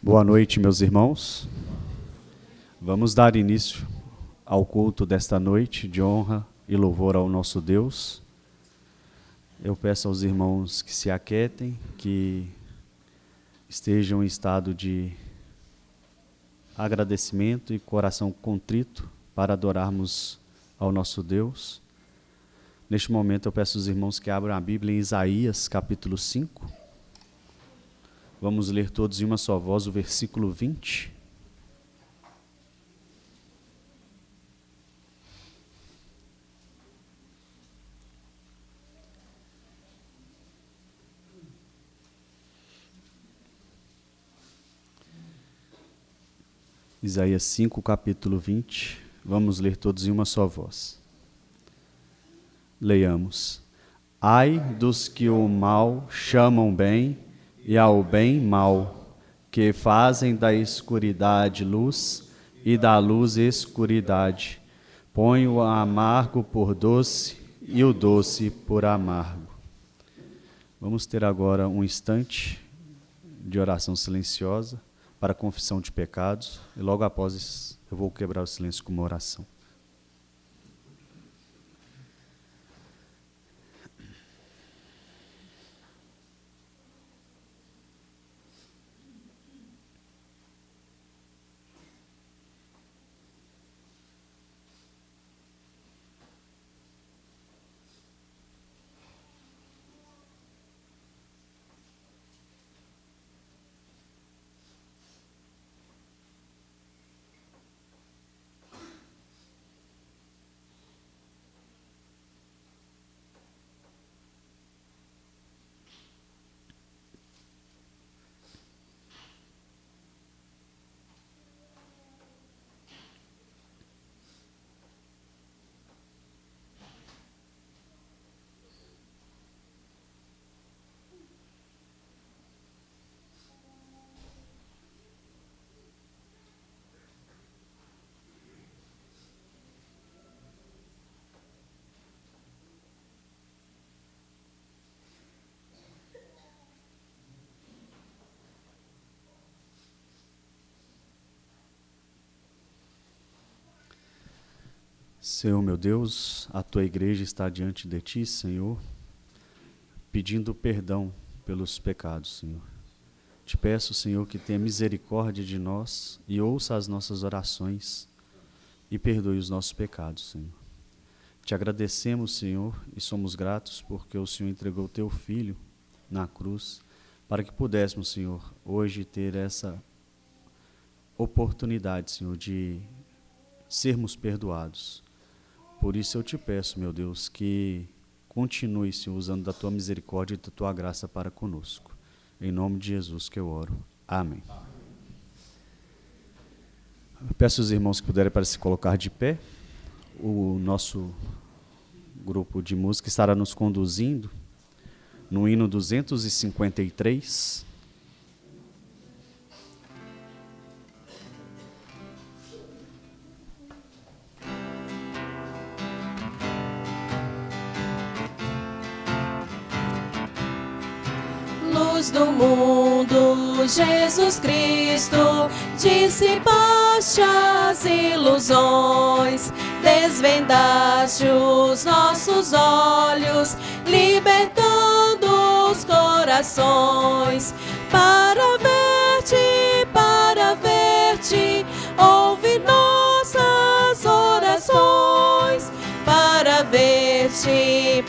Boa noite, meus irmãos. Vamos dar início ao culto desta noite de honra e louvor ao nosso Deus. Eu peço aos irmãos que se aquietem, que estejam em estado de agradecimento e coração contrito para adorarmos ao nosso Deus. Neste momento eu peço aos irmãos que abram a Bíblia em Isaías capítulo 5. Vamos ler todos em uma só voz o versículo 20. Isaías 5, capítulo 20. Vamos ler todos em uma só voz. Leiamos. Ai dos que o mal chamam bem e ao bem mal, que fazem da escuridade luz e da luz escuridade. Põe o amargo por doce e o doce por amargo. Vamos ter agora um instante de oração silenciosa para a confissão de pecados, e logo após isso eu vou quebrar o silêncio com uma oração. Senhor meu Deus, a tua igreja está diante de ti, Senhor, pedindo perdão pelos pecados, Senhor. Te peço, Senhor, que tenha misericórdia de nós e ouça as nossas orações e perdoe os nossos pecados, Senhor. Te agradecemos, Senhor, e somos gratos porque o Senhor entregou o teu Filho na cruz para que pudéssemos, Senhor, hoje ter essa oportunidade, Senhor, de sermos perdoados. Por isso eu te peço, meu Deus, que continue, Senhor, usando da tua misericórdia e da tua graça para conosco. Em nome de Jesus que eu oro. Amém. Eu peço aos irmãos que puderem para se colocar de pé. O nosso grupo de música estará nos conduzindo no hino 253. Do mundo, Jesus Cristo, dissipaste as ilusões, desvendaste os nossos olhos, libertando os corações, para ver-te, ouve nossas orações, para ver-te,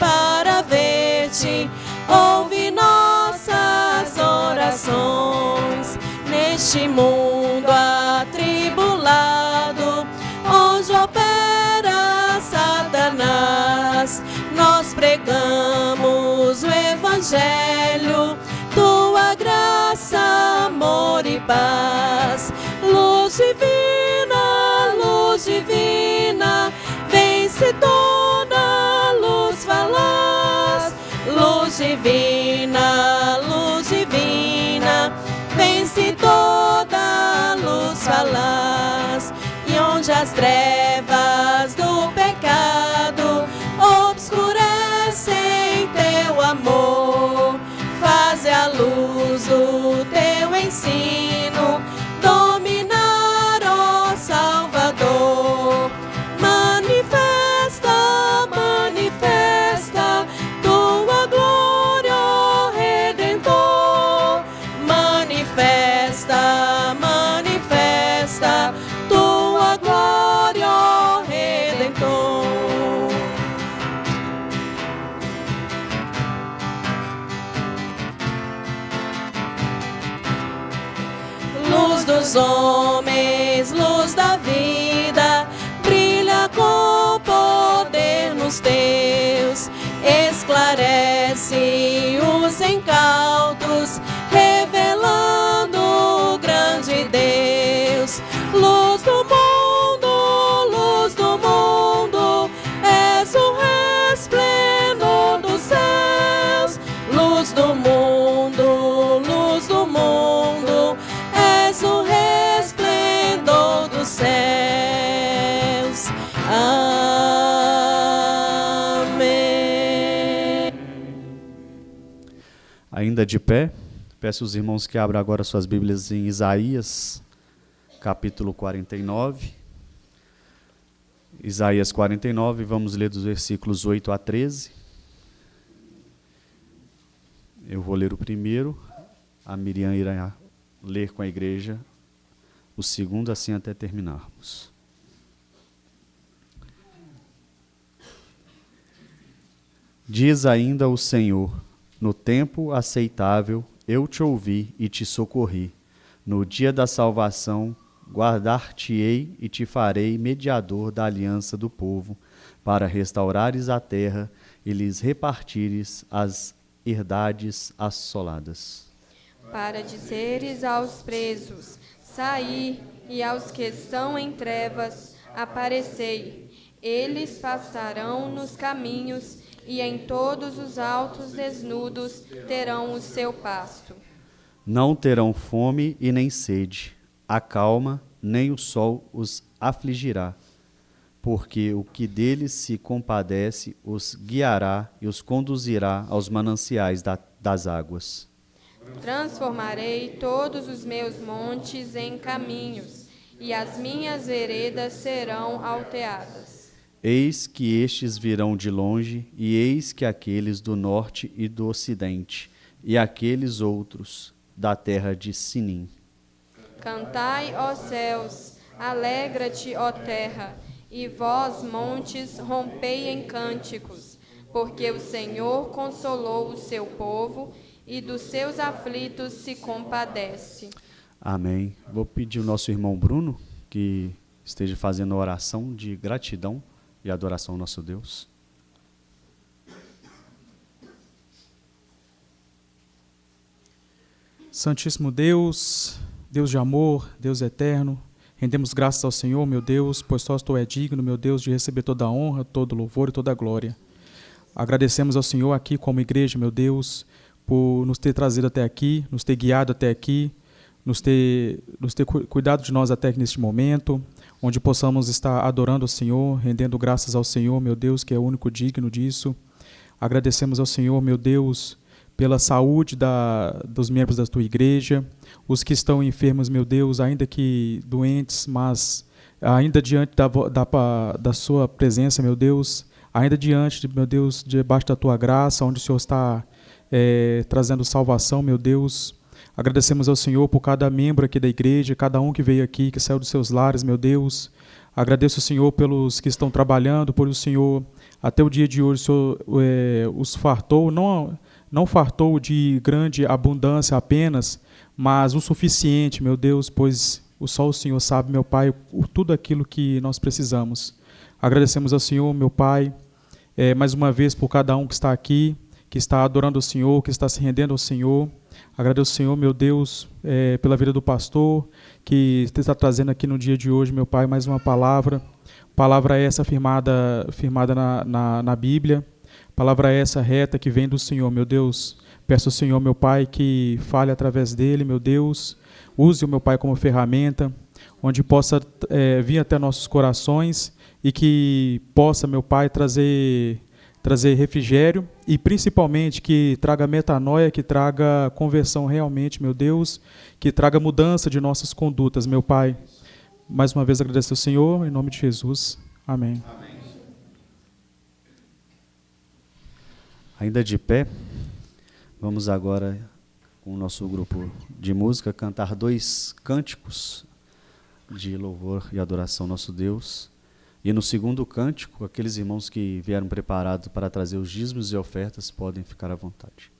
ouve nossas orações. Neste mundo atribulado, onde opera Satanás, nós pregamos o Evangelho, tua graça, amor e paz. Luz divina, vence toda luz falaz. Luz divina, vence toda luz falaz. E onde as trevas do pecado obscurecem teu amor, faze a luz do teu ensino dos homens, luz da vida, brilha com poder nos teus, esclarece os incautos, revelando o grande Deus. Luz do mundo, és o resplendor dos céus. Luz do mundo, és o resplendor dos céus. Amém. Ainda de pé, peço aos irmãos que abram agora suas Bíblias em Isaías, capítulo 49. Isaías 49, vamos ler dos versículos 8 a 13. Eu vou ler o primeiro, a Miriam irá ler com a igreja o segundo, assim até terminarmos. Diz ainda o Senhor: no tempo aceitável eu te ouvi e te socorri. No dia da salvação guardar-te-ei e te farei mediador da aliança do povo, para restaurares a terra e lhes repartires as herdades assoladas. Para dizeres aos presos, saí, e aos que estão em trevas, aparecei. Eles pastarão nos caminhos, e em todos os altos desnudos terão o seu pasto. Não terão fome e nem sede, a calma nem o sol os afligirá, porque o que deles se compadece os guiará e os conduzirá aos mananciais das águas. Transformarei todos os meus montes em caminhos, e as minhas veredas serão alteadas. Eis que estes virão de longe, e eis que aqueles do norte e do ocidente, e aqueles outros da terra de Sinim. Cantai, ó céus, alegra-te, ó terra, e vós, montes, rompei em cânticos, porque o Senhor consolou o seu povo e dos seus aflitos se compadece. Amém. Vou pedir ao nosso irmão Bruno que esteja fazendo a oração de gratidão e adoração ao nosso Deus. Santíssimo Deus, Deus de amor, Deus eterno, rendemos graças ao Senhor, meu Deus, pois só tu é digno, meu Deus, de receber toda a honra, todo o louvor e toda a glória. Agradecemos ao Senhor aqui como igreja, meu Deus, por nos ter trazido até aqui, nos ter guiado até aqui, nos ter cuidado de nós até aqui neste momento, onde possamos estar adorando o Senhor, rendendo graças ao Senhor, meu Deus, que é o único digno disso. Agradecemos ao Senhor, meu Deus, pela saúde dos membros da tua igreja, os que estão enfermos, meu Deus, ainda que doentes, mas ainda diante da sua presença, meu Deus, ainda diante, meu Deus, debaixo da tua graça, onde o Senhor está trazendo salvação, meu Deus. Agradecemos ao Senhor por cada membro aqui da igreja, cada um que veio aqui, que saiu dos seus lares, meu Deus. Agradeço ao Senhor pelos que estão trabalhando, por o Senhor, até o dia de hoje, o Senhor os fartou, não fartou de grande abundância apenas, mas o suficiente, meu Deus, pois só o Senhor sabe, meu Pai, tudo aquilo que nós precisamos. Agradecemos ao Senhor, meu Pai, mais uma vez por cada um que está aqui, que está adorando o Senhor, que está se rendendo ao Senhor. Agradeço ao Senhor, meu Deus, pela vida do pastor, que está trazendo aqui no dia de hoje, meu Pai, mais uma palavra. Palavra essa firmada na Bíblia. Palavra essa reta que vem do Senhor, meu Deus. Peço ao Senhor, meu Pai, que fale através dele, meu Deus. Use o meu Pai como ferramenta, onde possa vir até nossos corações e que possa, meu Pai, trazer refrigério e principalmente que traga metanoia, que traga conversão realmente, meu Deus, que traga mudança de nossas condutas, meu Pai. Mais uma vez agradeço ao Senhor, em nome de Jesus. Amém. Amém. Ainda de pé, vamos agora, com o nosso grupo de música, cantar 2 cânticos de louvor e adoração ao nosso Deus. E no segundo cântico, aqueles irmãos que vieram preparados para trazer os dízimos e ofertas podem ficar à vontade.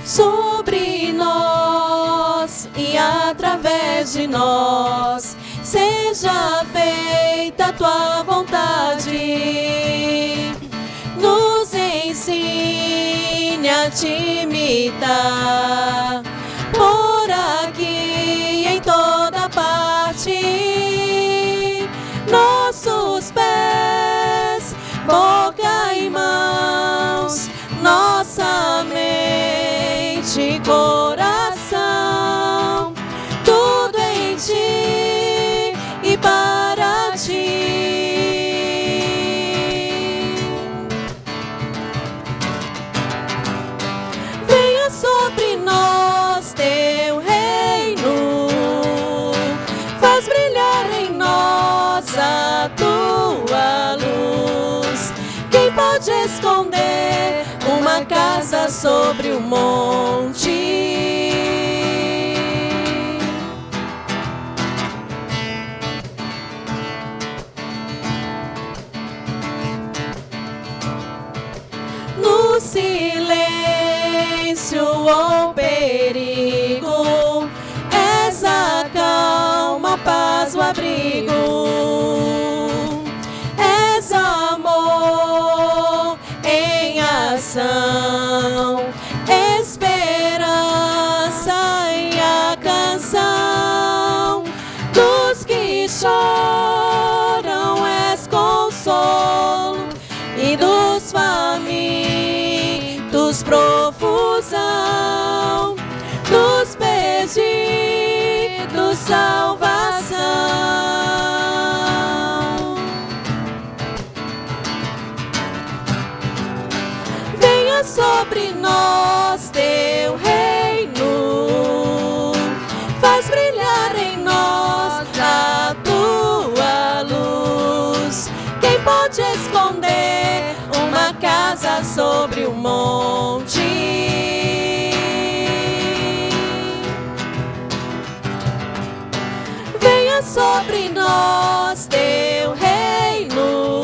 sobre nós e através de nós. Seja feita a tua vontade, nos ensine a te imitar, por aqui em toda parte, nossos pés, boca e mãos, nossa mente e coração, tudo em ti e para ti. Venha sobre nós teu reino, faz brilhar em nós a tua luz. Quem pode esconder uma casa sobre o monte? No silêncio ou perigo, és a calma, a paz, o abrigo. És amor em ação, esperança em a canção. Dos que choram és consolo, e dos famintos profusão, dos perdidos salvação. Venha sobre nós teu reino, faz brilhar em nós a tua luz. Quem pode esconder uma casa sobre o monte? Venha sobre nós teu reino,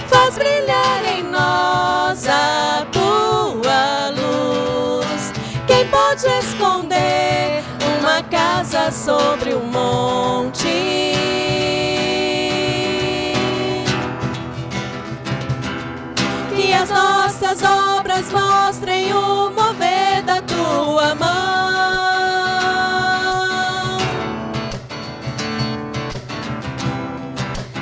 faz brilhar em nós a tua luz. Quem pode esconder uma casa sobre o monte? Que as nossas obras mostrem o mover da tua mão,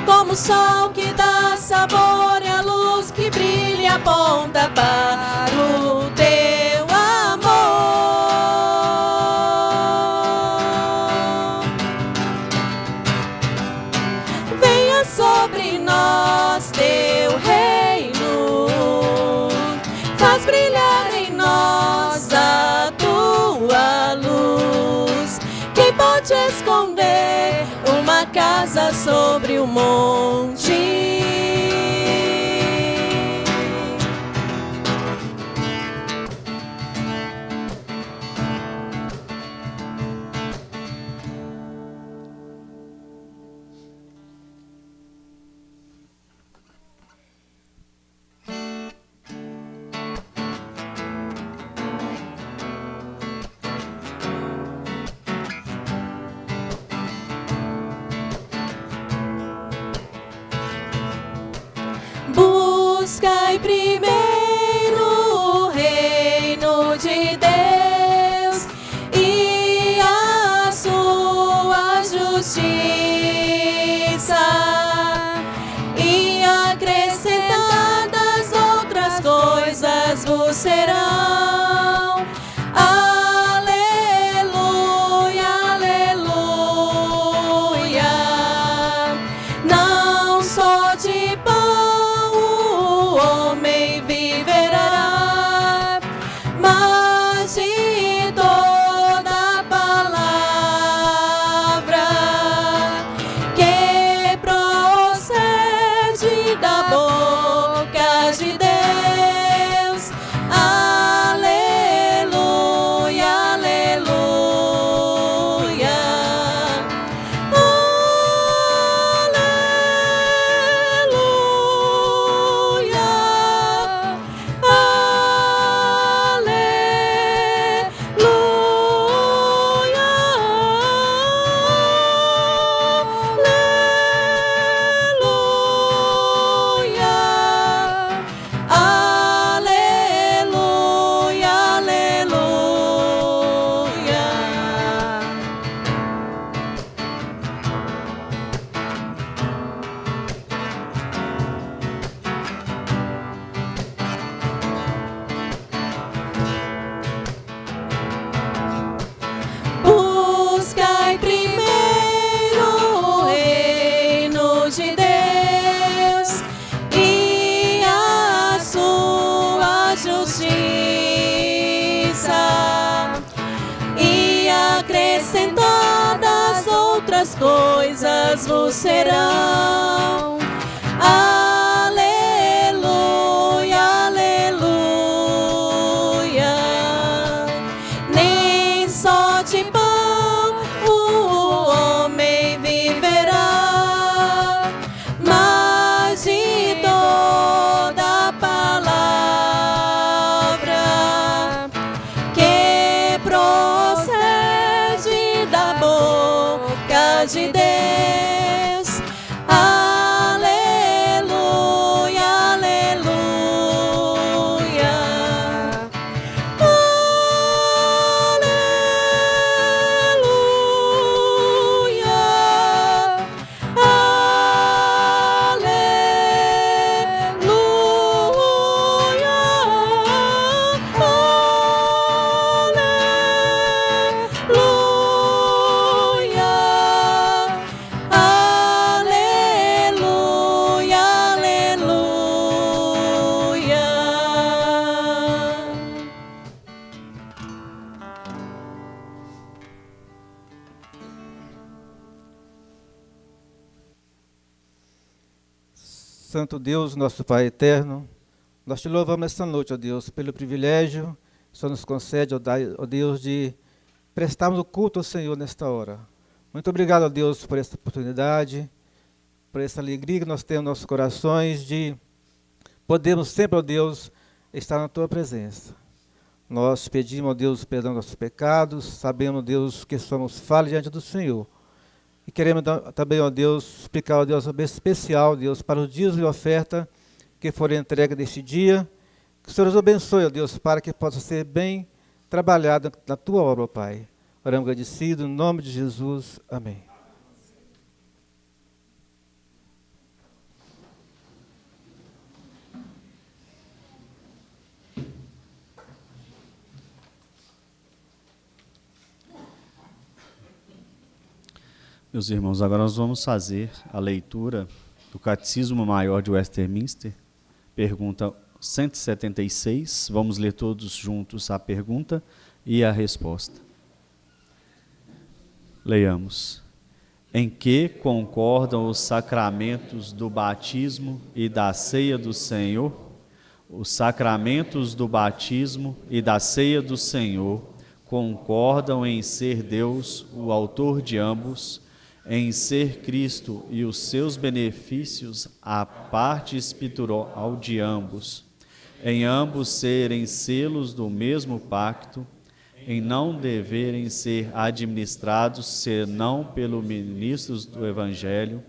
como o sol que dá sabor e a luz que brilha aponta para o teu amor. Venha sobre nós teu reino, faz brilhar em nós a tua luz. Quem pode esconder uma casa sobre o monte? Buscai primeiro o reino de Deus e a sua justiça, e acrescentadas outras coisas vos serão. Aleluia, aleluia. Não só de pão o homem viverá, mas de toda palavra que procede da boca de Deus. Aleluia, aleluia. Aleluia, aleluia. glórias vos serão. Aleluia, aleluia. Nem só de pão o homem viverá, mas de toda palavra que procede da boca de Deus. Aleluia, aleluia. Aleluia, aleluia. Santo Deus, nosso Pai eterno, nós te louvamos esta noite, ó Deus, pelo privilégio que o Senhor nos concede, ó Deus, de prestarmos o culto ao Senhor nesta hora. Muito obrigado, ó Deus, por esta oportunidade, por essa alegria que nós temos nos nossos corações de podermos sempre, ó Deus, estar na Tua presença. Nós pedimos, ó Deus, perdão dos nossos pecados, sabemos, Deus, que somos falhos diante do Senhor. E queremos também, ó Deus, explicar, ó Deus, bem especial, Deus, para os dias de oferta que forem entregue neste dia. Que o Senhor nos abençoe, ó Deus, para que possa ser bem trabalhado na Tua obra, ó Pai. Oramos agradecido, em nome de Jesus. Amém. Meus irmãos, agora nós vamos fazer a leitura do Catecismo Maior de Westminster, pergunta 176. Vamos ler todos juntos a pergunta e a resposta. Leiamos. Em que concordam os sacramentos do batismo e da ceia do Senhor? Os sacramentos do batismo e da ceia do Senhor concordam em ser Deus, o autor de ambos, em ser Cristo e os seus benefícios a parte espiritual de ambos, em ambos serem selos do mesmo pacto, em não deverem ser administrados senão pelos ministros do Evangelho,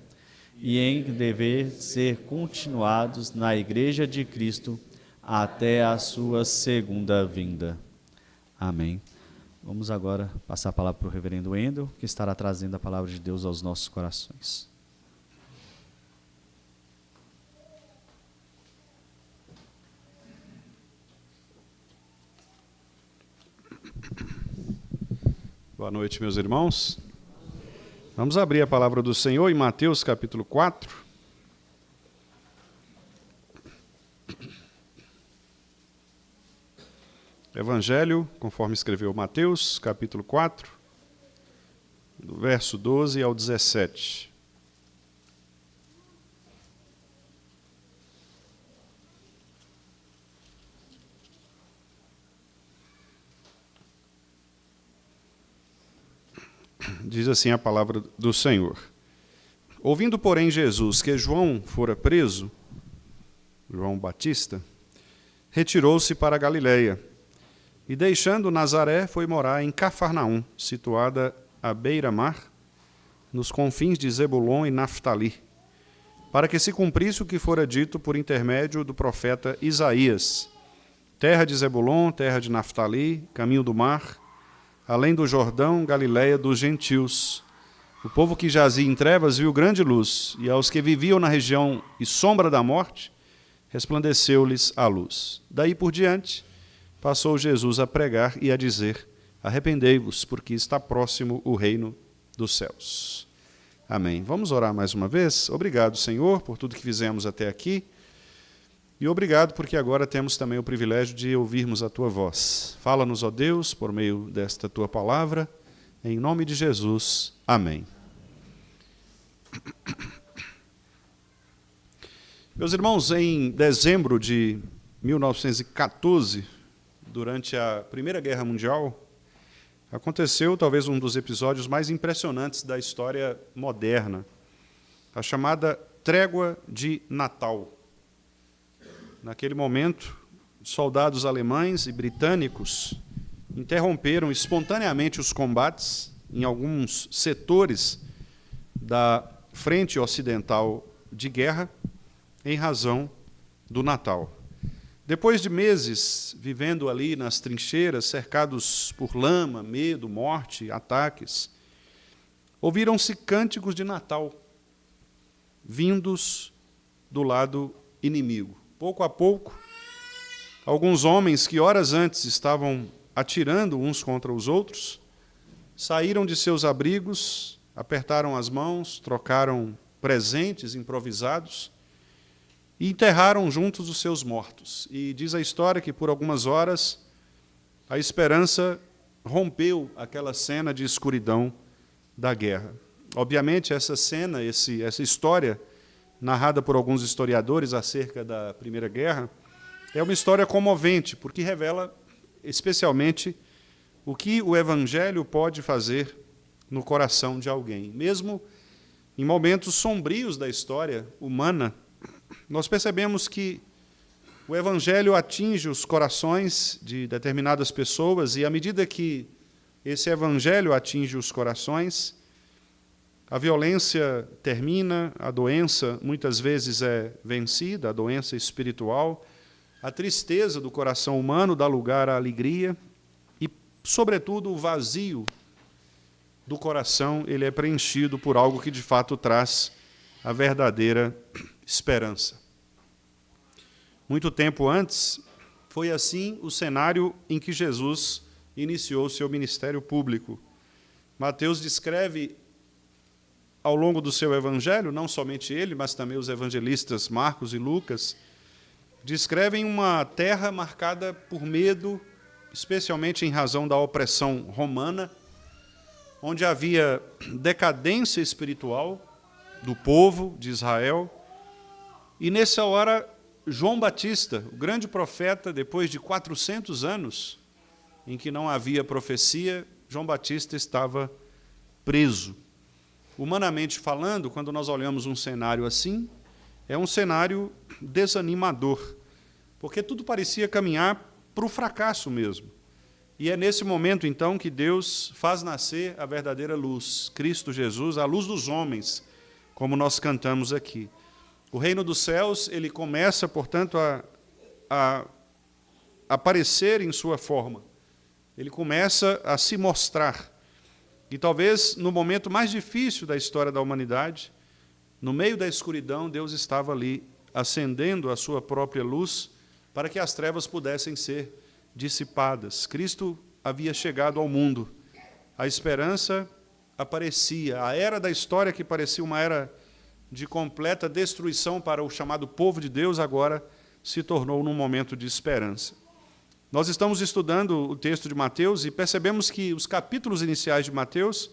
e em dever ser continuados na Igreja de Cristo até a sua segunda vinda. Amém. Vamos agora passar a palavra para o reverendo Wendel, que estará trazendo a palavra de Deus aos nossos corações. Boa noite, meus irmãos. Vamos abrir a palavra do Senhor em Mateus capítulo 4. Evangelho, conforme escreveu Mateus, capítulo 4, do verso 12 ao 17. Diz assim a palavra do Senhor. Ouvindo, porém, Jesus que João fora preso, João Batista, retirou-se para a Galileia, e deixando Nazaré, foi morar em Cafarnaum, situada à beira-mar, nos confins de Zebulon e Naftali, para que se cumprisse o que fora dito por intermédio do profeta Isaías: terra de Zebulon, terra de Naftali, caminho do mar, além do Jordão, Galileia dos gentios. O povo que jazia em trevas viu grande luz, e aos que viviam na região e sombra da morte, resplandeceu-lhes a luz. Daí por diante, passou Jesus a pregar e a dizer: arrependei-vos, porque está próximo o reino dos céus. Amém. Vamos orar mais uma vez? Obrigado, Senhor, por tudo que fizemos até aqui. E obrigado porque agora temos também o privilégio de ouvirmos a Tua voz. Fala-nos, ó Deus, por meio desta Tua palavra. Em nome de Jesus. Amém. Meus irmãos, em dezembro de 1914, durante a Primeira Guerra Mundial, aconteceu talvez um dos episódios mais impressionantes da história moderna, a chamada Trégua de Natal. Naquele momento, soldados alemães e britânicos interromperam espontaneamente os combates em alguns setores da frente ocidental de guerra, em razão do Natal. Depois de meses vivendo ali nas trincheiras, cercados por lama, medo, morte, ataques, ouviram-se cânticos de Natal, vindos do lado inimigo. Pouco a pouco, alguns homens que horas antes estavam atirando uns contra os outros, saíram de seus abrigos, apertaram as mãos, trocaram presentes improvisados e enterraram juntos os seus mortos. E diz a história que, por algumas horas, a esperança rompeu aquela cena de escuridão da guerra. Obviamente, essa cena, essa história, narrada por alguns historiadores acerca da Primeira Guerra, é uma história comovente, porque revela, especialmente, o que o Evangelho pode fazer no coração de alguém. Mesmo em momentos sombrios da história humana, nós percebemos que o Evangelho atinge os corações de determinadas pessoas, e à medida que esse Evangelho atinge os corações, a violência termina, a doença muitas vezes é vencida, a doença espiritual, a tristeza do coração humano dá lugar à alegria e, sobretudo, o vazio do coração ele é preenchido por algo que de fato traz a verdadeira esperança. Muito tempo antes, foi assim o cenário em que Jesus iniciou seu ministério público. Mateus descreve, ao longo do seu evangelho, não somente ele, mas também os evangelistas Marcos e Lucas, descrevem uma terra marcada por medo, especialmente em razão da opressão romana, onde havia decadência espiritual do povo de Israel. E nessa hora, João Batista, o grande profeta, depois de 400 anos em que não havia profecia, João Batista estava preso. Humanamente falando, quando nós olhamos um cenário assim, é um cenário desanimador, porque tudo parecia caminhar para o fracasso mesmo. E é nesse momento, então, que Deus faz nascer a verdadeira luz, Cristo Jesus, a luz dos homens, como nós cantamos aqui. O reino dos céus, ele começa, portanto, a aparecer em sua forma. Ele começa a se mostrar. E talvez no momento mais difícil da história da humanidade, no meio da escuridão, Deus estava ali acendendo a sua própria luz para que as trevas pudessem ser dissipadas. Cristo havia chegado ao mundo. A esperança aparecia. A era da história, que parecia uma era de completa destruição para o chamado povo de Deus, agora se tornou num momento de esperança. Nós estamos estudando o texto de Mateus e percebemos que os capítulos iniciais de Mateus,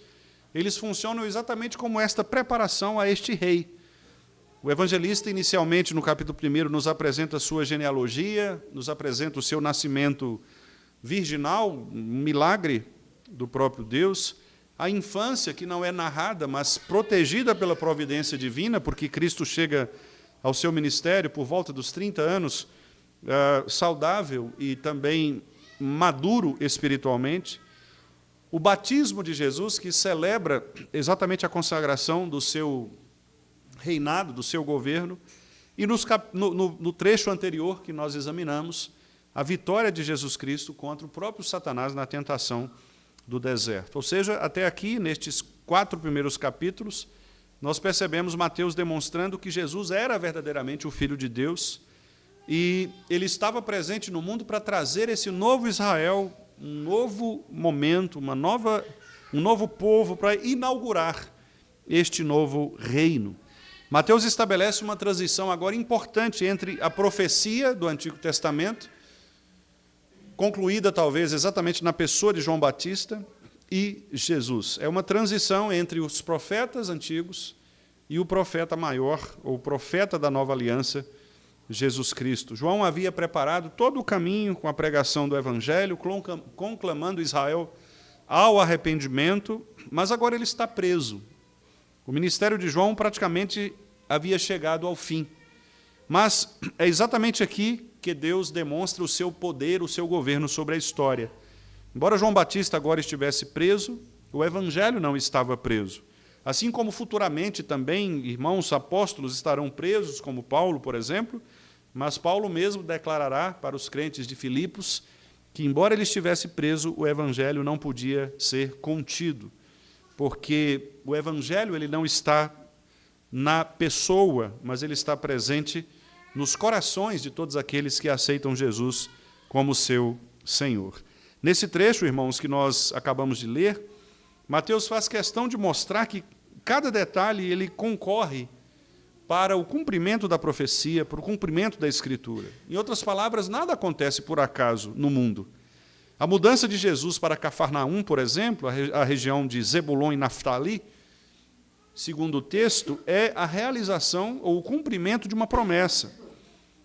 eles funcionam exatamente como esta preparação a este rei. O evangelista, inicialmente, no capítulo 1, nos apresenta a sua genealogia, nos apresenta o seu nascimento virginal, um milagre do próprio Deus, a infância, que não é narrada, mas protegida pela providência divina, porque Cristo chega ao seu ministério por volta dos 30 anos, saudável e também maduro espiritualmente. O batismo de Jesus, que celebra exatamente a consagração do seu reinado, do seu governo, e no trecho anterior que nós examinamos, a vitória de Jesus Cristo contra o próprio Satanás na tentação do deserto. Ou seja, até aqui, nestes 4 primeiros capítulos, nós percebemos Mateus demonstrando que Jesus era verdadeiramente o Filho de Deus, e ele estava presente no mundo para trazer esse novo Israel, um novo momento, um novo povo, para inaugurar este novo reino. Mateus estabelece uma transição agora importante entre a profecia do Antigo Testamento, concluída talvez exatamente na pessoa de João Batista, e Jesus. É uma transição entre os profetas antigos e o profeta maior, ou profeta da nova aliança, Jesus Cristo. João havia preparado todo o caminho com a pregação do Evangelho, conclamando Israel ao arrependimento, mas agora ele está preso. O ministério de João praticamente havia chegado ao fim. Mas é exatamente aqui que Deus demonstra o seu poder, o seu governo sobre a história. Embora João Batista agora estivesse preso, o Evangelho não estava preso. Assim como futuramente também irmãos apóstolos estarão presos, como Paulo, por exemplo, mas Paulo mesmo declarará para os crentes de Filipos que, embora ele estivesse preso, o Evangelho não podia ser contido, porque o Evangelho ele não está na pessoa, mas ele está presente nos corações de todos aqueles que aceitam Jesus como seu Senhor. Nesse trecho, irmãos, que nós acabamos de ler, Mateus faz questão de mostrar que cada detalhe ele concorre para o cumprimento da profecia, para o cumprimento da Escritura. Em outras palavras, nada acontece por acaso no mundo. A mudança de Jesus para Cafarnaum, por exemplo, a região de Zebulon e Naftali, segundo o texto, é a realização ou o cumprimento de uma promessa.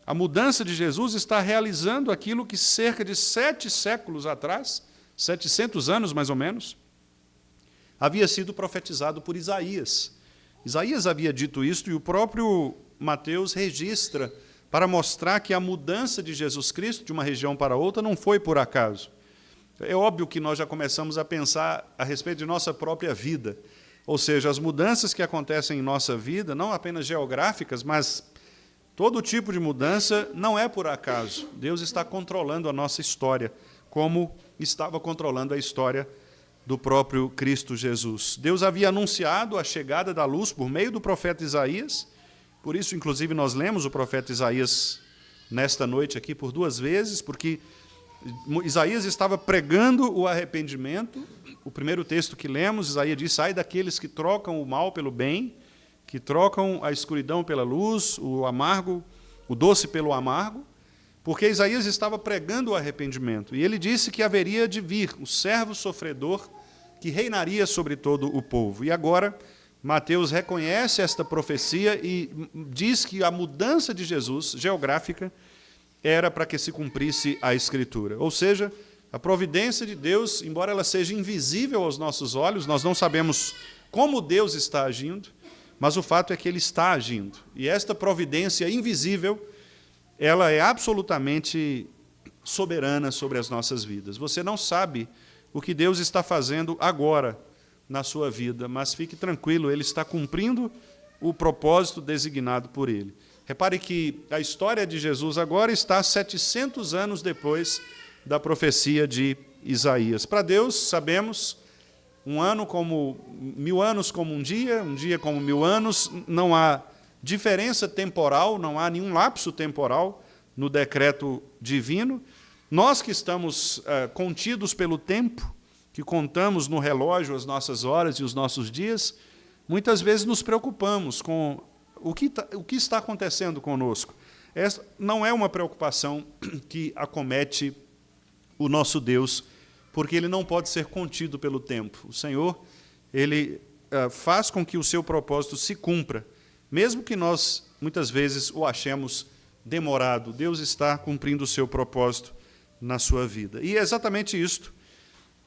A mudança de Jesus está realizando aquilo que cerca de 7 séculos atrás, 700 anos mais ou menos, havia sido profetizado por Isaías. Isaías havia dito isto e o próprio Mateus registra para mostrar que a mudança de Jesus Cristo de uma região para outra não foi por acaso. É óbvio que nós já começamos a pensar a respeito de nossa própria vida, ou seja, as mudanças que acontecem em nossa vida, não apenas geográficas, mas todo tipo de mudança não é por acaso. Deus está controlando a nossa história, como estava controlando a história do próprio Cristo Jesus. Deus havia anunciado a chegada da luz por meio do profeta Isaías, por isso, inclusive, nós lemos o profeta Isaías nesta noite aqui por 2 vezes, porque Isaías estava pregando o arrependimento. O primeiro texto que lemos, Isaías diz: ai daqueles que trocam o mal pelo bem, que trocam a escuridão pela luz, o amargo, o doce pelo amargo, porque Isaías estava pregando o arrependimento. E ele disse que haveria de vir o servo sofredor que reinaria sobre todo o povo. E agora, Mateus reconhece esta profecia e diz que a mudança de Jesus, geográfica, era para que se cumprisse a Escritura. Ou seja, a providência de Deus, embora ela seja invisível aos nossos olhos, nós não sabemos como Deus está agindo, mas o fato é que Ele está agindo. E esta providência invisível, ela é absolutamente soberana sobre as nossas vidas. Você não sabe o que Deus está fazendo agora na sua vida, mas fique tranquilo, Ele está cumprindo o propósito designado por Ele. Repare que a história de Jesus agora está 700 anos depois da profecia de Isaías. Para Deus, sabemos, 1 ano como 1000 anos como um dia como 1000 anos, não há diferença temporal, não há nenhum lapso temporal no decreto divino. Nós que estamos contidos pelo tempo, que contamos no relógio as nossas horas e os nossos dias, muitas vezes nos preocupamos com o que está acontecendo conosco. Essa não é uma preocupação que acomete o nosso Deus, porque Ele não pode ser contido pelo tempo. O Senhor, Ele faz com que o seu propósito se cumpra, mesmo que nós, muitas vezes, o achemos demorado. Deus está cumprindo o seu propósito na sua vida. E é exatamente isto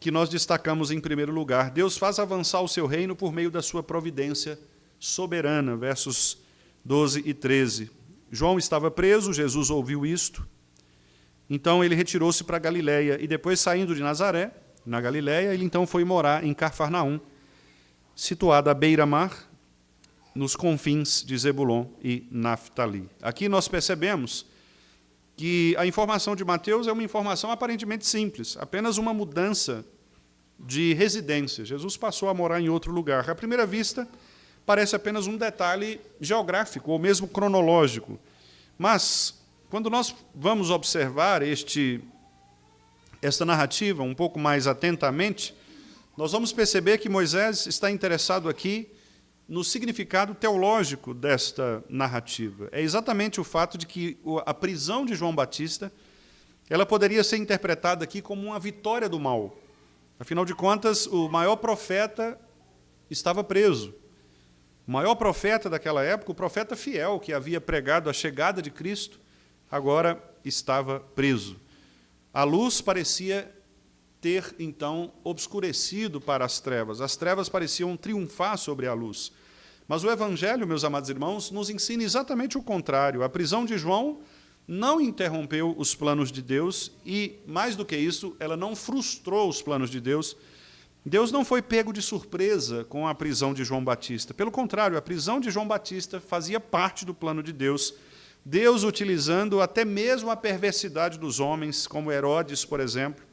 que nós destacamos em primeiro lugar. Deus faz avançar o seu reino por meio da sua providência soberana, versos 12 e 13. João estava preso, Jesus ouviu isto, então ele retirou-se para a Galiléia, e depois, saindo de Nazaré, na Galiléia, ele então foi morar em Cafarnaum, situada à beira-mar, nos confins de Zebulon e Naftali. Aqui nós percebemos que a informação de Mateus é uma informação aparentemente simples, apenas uma mudança de residência. Jesus passou a morar em outro lugar. À primeira vista, parece apenas um detalhe geográfico ou mesmo cronológico. Mas, quando nós vamos observar esta narrativa um pouco mais atentamente, nós vamos perceber que Moisés está interessado aqui no significado teológico desta narrativa. É exatamente o fato de que a prisão de João Batista, ela poderia ser interpretada aqui como uma vitória do mal. Afinal de contas, o maior profeta estava preso. O maior profeta daquela época, o profeta fiel, que havia pregado a chegada de Cristo, agora estava preso. A luz parecia ter, então, obscurecido para as trevas pareciam triunfar sobre a luz. Mas o Evangelho, meus amados irmãos, nos ensina exatamente o contrário. A prisão de João não interrompeu os planos de Deus e, mais do que isso, ela não frustrou os planos de Deus. Deus não foi pego de surpresa com a prisão de João Batista. Pelo contrário, a prisão de João Batista fazia parte do plano de Deus. Deus utilizando até mesmo a perversidade dos homens, como Herodes, por exemplo,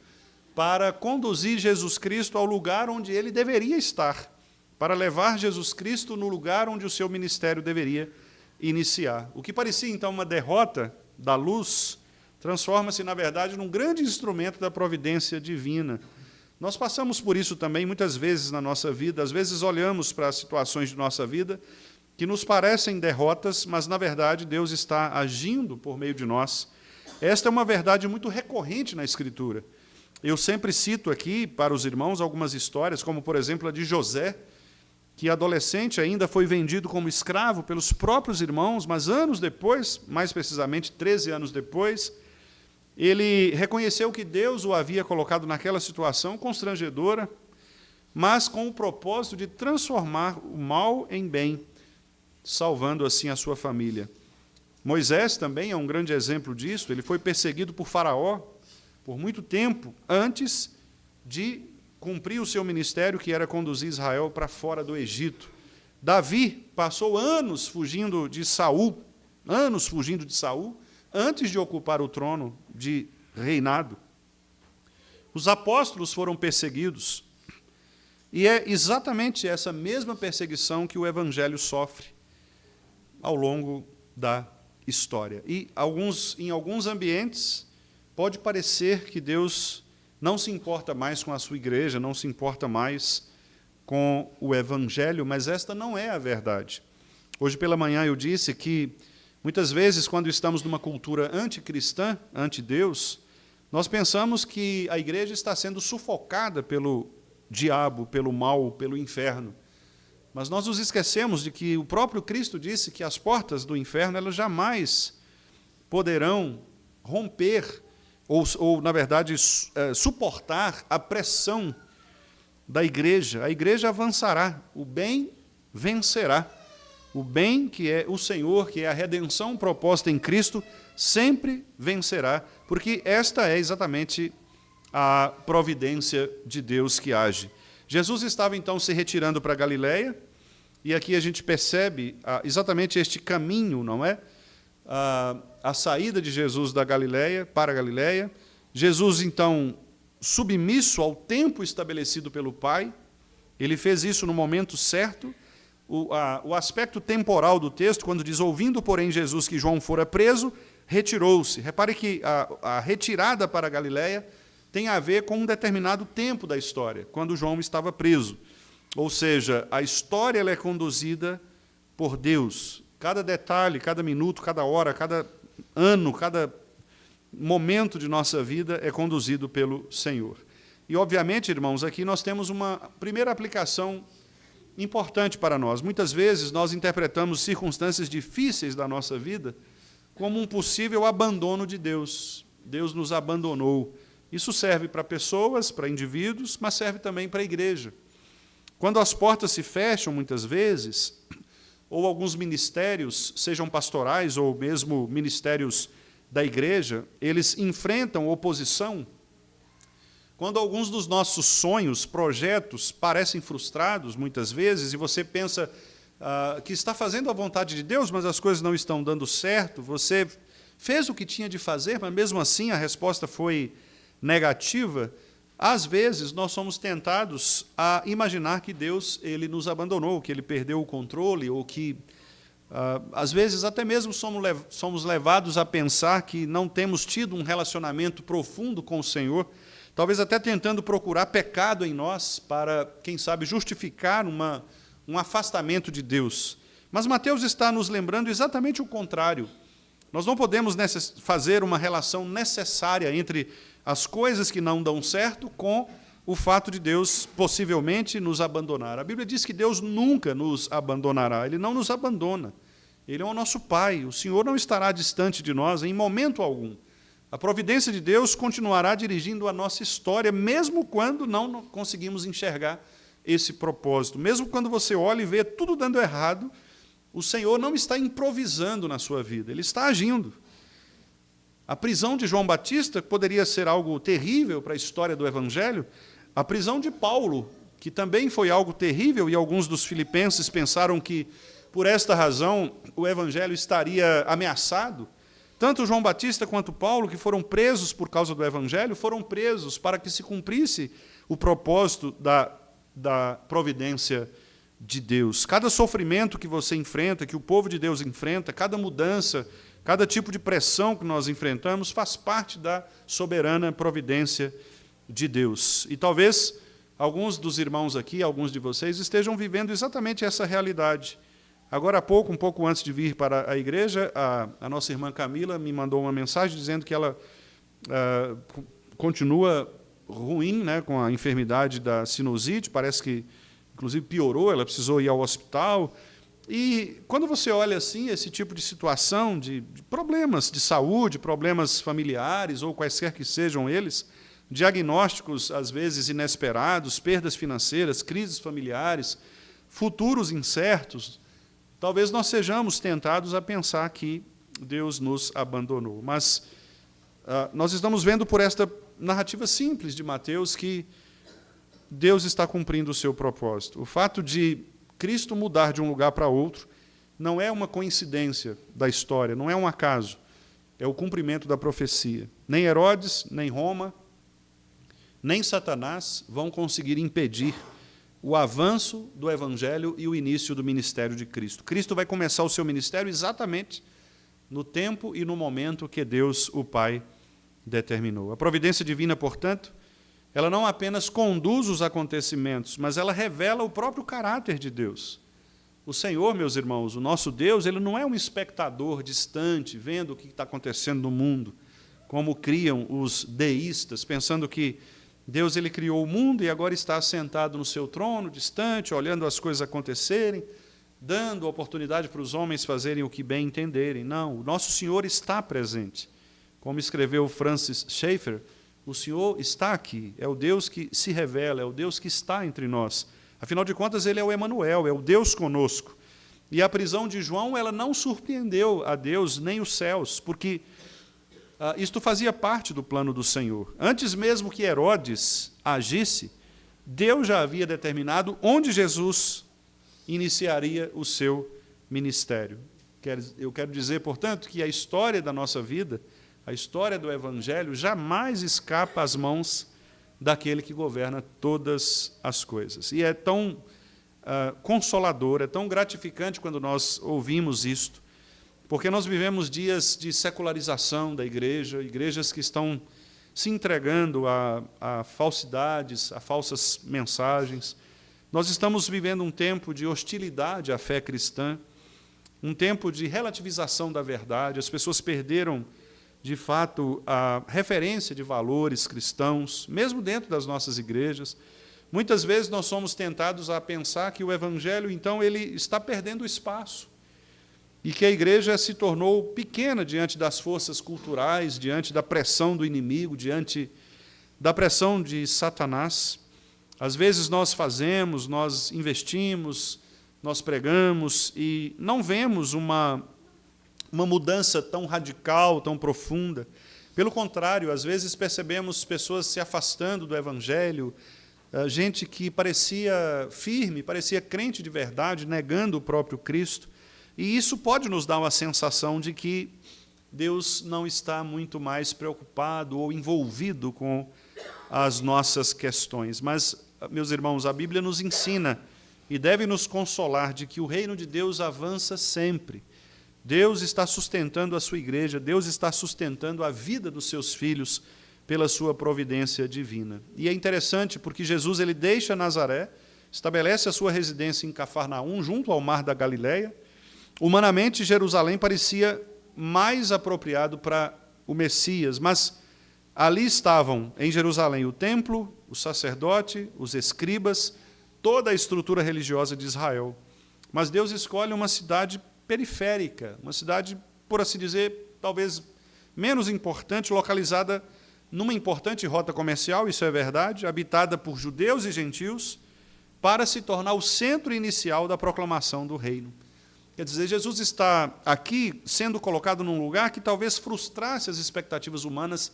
para conduzir Jesus Cristo ao lugar onde ele deveria estar, para levar Jesus Cristo no lugar onde o seu ministério deveria iniciar. O que parecia, então, uma derrota da luz, transforma-se, na verdade, num grande instrumento da providência divina. Nós passamos por isso também muitas vezes na nossa vida, às vezes olhamos para as situações de nossa vida que nos parecem derrotas, mas, na verdade, Deus está agindo por meio de nós. Esta é uma verdade muito recorrente na Escritura. Eu sempre cito aqui para os irmãos algumas histórias, como, por exemplo, a de José, que adolescente ainda foi vendido como escravo pelos próprios irmãos, mas anos depois, mais precisamente 13 anos depois, ele reconheceu que Deus o havia colocado naquela situação constrangedora, mas com o propósito de transformar o mal em bem, salvando assim a sua família. Moisés também é um grande exemplo disso. Ele foi perseguido por Faraó por muito tempo antes de cumprir o seu ministério, que era conduzir Israel para fora do Egito. Davi passou anos fugindo de Saul, antes de ocupar o trono de reinado. Os apóstolos foram perseguidos, e é exatamente essa mesma perseguição que o Evangelho sofre ao longo da história. E em alguns ambientes pode parecer que Deus não se importa mais com a sua igreja, não se importa mais com o Evangelho, mas esta não é a verdade. Hoje pela manhã eu disse que, muitas vezes, quando estamos numa cultura anticristã, anti-Deus, nós pensamos que a igreja está sendo sufocada pelo diabo, pelo mal, pelo inferno. Mas nós nos esquecemos de que o próprio Cristo disse que as portas do inferno elas jamais poderão romper ou, na verdade, suportar a pressão da igreja. A igreja avançará, o bem vencerá. O bem, que é o Senhor, que é a redenção proposta em Cristo, sempre vencerá, porque esta é exatamente a providência de Deus que age. Jesus estava, então, se retirando para a Galileia, e aqui a gente percebe exatamente este caminho, não é? A saída de Jesus da Galileia para a Galileia. Jesus, então, submisso ao tempo estabelecido pelo Pai, ele fez isso no momento certo. O aspecto temporal do texto, quando diz, ouvindo, porém, Jesus que João fora preso, retirou-se. Repare que a retirada para a Galileia tem a ver com um determinado tempo da história, quando João estava preso. Ou seja, a história ela é conduzida por Deus. Cada detalhe, cada minuto, cada hora, cada ano, cada momento de nossa vida é conduzido pelo Senhor. E, obviamente, irmãos, aqui nós temos uma primeira aplicação importante para nós. Muitas vezes nós interpretamos circunstâncias difíceis da nossa vida como um possível abandono de Deus. Deus nos abandonou. Isso serve para pessoas, para indivíduos, mas serve também para a igreja. Quando as portas se fecham, muitas vezes, ou alguns ministérios, sejam pastorais ou mesmo ministérios da igreja, eles enfrentam oposição. Quando alguns dos nossos sonhos, projetos, parecem frustrados, muitas vezes, e você pensa que está fazendo a vontade de Deus, mas as coisas não estão dando certo, você fez o que tinha de fazer, mas mesmo assim a resposta foi negativa, às vezes nós somos tentados a imaginar que Deus ele nos abandonou, que ele perdeu o controle, ou que, às vezes, até mesmo somos levados a pensar que não temos tido um relacionamento profundo com o Senhor, talvez até tentando procurar pecado em nós para, quem sabe, justificar um afastamento de Deus. Mas Mateus está nos lembrando exatamente o contrário. Nós não podemos fazer uma relação necessária entre as coisas que não dão certo com o fato de Deus possivelmente nos abandonar. A Bíblia diz que Deus nunca nos abandonará, Ele não nos abandona. Ele é o nosso Pai, o Senhor não estará distante de nós em momento algum. A providência de Deus continuará dirigindo a nossa história, mesmo quando não conseguimos enxergar esse propósito. Mesmo quando você olha e vê tudo dando errado, o Senhor não está improvisando na sua vida, Ele está agindo. A prisão de João Batista poderia ser algo terrível para a história do Evangelho. A prisão de Paulo, que também foi algo terrível, e alguns dos filipenses pensaram que, por esta razão, o Evangelho estaria ameaçado. Tanto João Batista quanto Paulo, que foram presos por causa do Evangelho, foram presos para que se cumprisse o propósito da providência de Deus. Cada sofrimento que você enfrenta, que o povo de Deus enfrenta, cada mudança, cada tipo de pressão que nós enfrentamos, faz parte da soberana providência de Deus. E talvez alguns dos irmãos aqui, alguns de vocês, estejam vivendo exatamente essa realidade. Agora há pouco, um pouco antes de vir para a igreja, a nossa irmã Camila me mandou uma mensagem dizendo que ela continua ruim, né, com a enfermidade da sinusite, parece que, inclusive, piorou, ela precisou ir ao hospital. E quando você olha assim esse tipo de situação, de problemas de saúde, problemas familiares, ou quaisquer que sejam eles, diagnósticos, às vezes, inesperados, perdas financeiras, crises familiares, futuros incertos, talvez nós sejamos tentados a pensar que Deus nos abandonou. Mas nós estamos vendo por esta narrativa simples de Mateus que Deus está cumprindo o seu propósito. O fato de Cristo mudar de um lugar para outro não é uma coincidência da história, não é um acaso, é o cumprimento da profecia. Nem Herodes, nem Roma, nem Satanás vão conseguir impedir o avanço do Evangelho e o início do ministério de Cristo. Cristo vai começar o seu ministério exatamente no tempo e no momento que Deus, o Pai, determinou. A providência divina, portanto, ela não apenas conduz os acontecimentos, mas ela revela o próprio caráter de Deus. O Senhor, meus irmãos, o nosso Deus, Ele não é um espectador distante, vendo o que está acontecendo no mundo, como criam os deístas, pensando que Deus Ele criou o mundo e agora está sentado no seu trono, distante, olhando as coisas acontecerem, dando oportunidade para os homens fazerem o que bem entenderem. Não, o nosso Senhor está presente. Como escreveu Francis Schaeffer, o Senhor está aqui, é o Deus que se revela, é o Deus que está entre nós. Afinal de contas, Ele é o Emanuel, é o Deus conosco. E a prisão de João, ela não surpreendeu a Deus nem os céus, porque isto fazia parte do plano do Senhor. Antes mesmo que Herodes agisse, Deus já havia determinado onde Jesus iniciaria o seu ministério. Eu quero dizer, portanto, que a história da nossa vida, a história do Evangelho, jamais escapa às mãos daquele que governa todas as coisas. E é tão consolador, é tão gratificante quando nós ouvimos isto, porque nós vivemos dias de secularização da igreja, igrejas que estão se entregando a falsidades, a falsas mensagens. Nós estamos vivendo um tempo de hostilidade à fé cristã, um tempo de relativização da verdade. As pessoas perderam, de fato, a referência de valores cristãos, mesmo dentro das nossas igrejas. Muitas vezes nós somos tentados a pensar que o Evangelho, então, ele está perdendo espaço, e que a igreja se tornou pequena diante das forças culturais, diante da pressão do inimigo, diante da pressão de Satanás. Às vezes nós fazemos, nós investimos, nós pregamos e não vemos uma mudança tão radical, tão profunda. Pelo contrário, às vezes percebemos pessoas se afastando do Evangelho, gente que parecia firme, parecia crente de verdade, negando o próprio Cristo. E isso pode nos dar uma sensação de que Deus não está muito mais preocupado ou envolvido com as nossas questões. Mas, meus irmãos, a Bíblia nos ensina e deve nos consolar de que o reino de Deus avança sempre. Deus está sustentando a sua igreja, Deus está sustentando a vida dos seus filhos pela sua providência divina. E é interessante porque Jesus ele deixa Nazaré, estabelece a sua residência em Cafarnaum, junto ao mar da Galileia. Humanamente, Jerusalém parecia mais apropriado para o Messias, mas Ali estavam, em Jerusalém, o templo, o sacerdote, os escribas, toda a estrutura religiosa de Israel. Mas Deus escolhe uma cidade periférica, uma cidade, por assim dizer, talvez menos importante, localizada numa importante rota comercial, isso é verdade, habitada por judeus e gentios, para se tornar o centro inicial da proclamação do reino. Quer dizer, Jesus está aqui sendo colocado num lugar que talvez frustrasse as expectativas humanas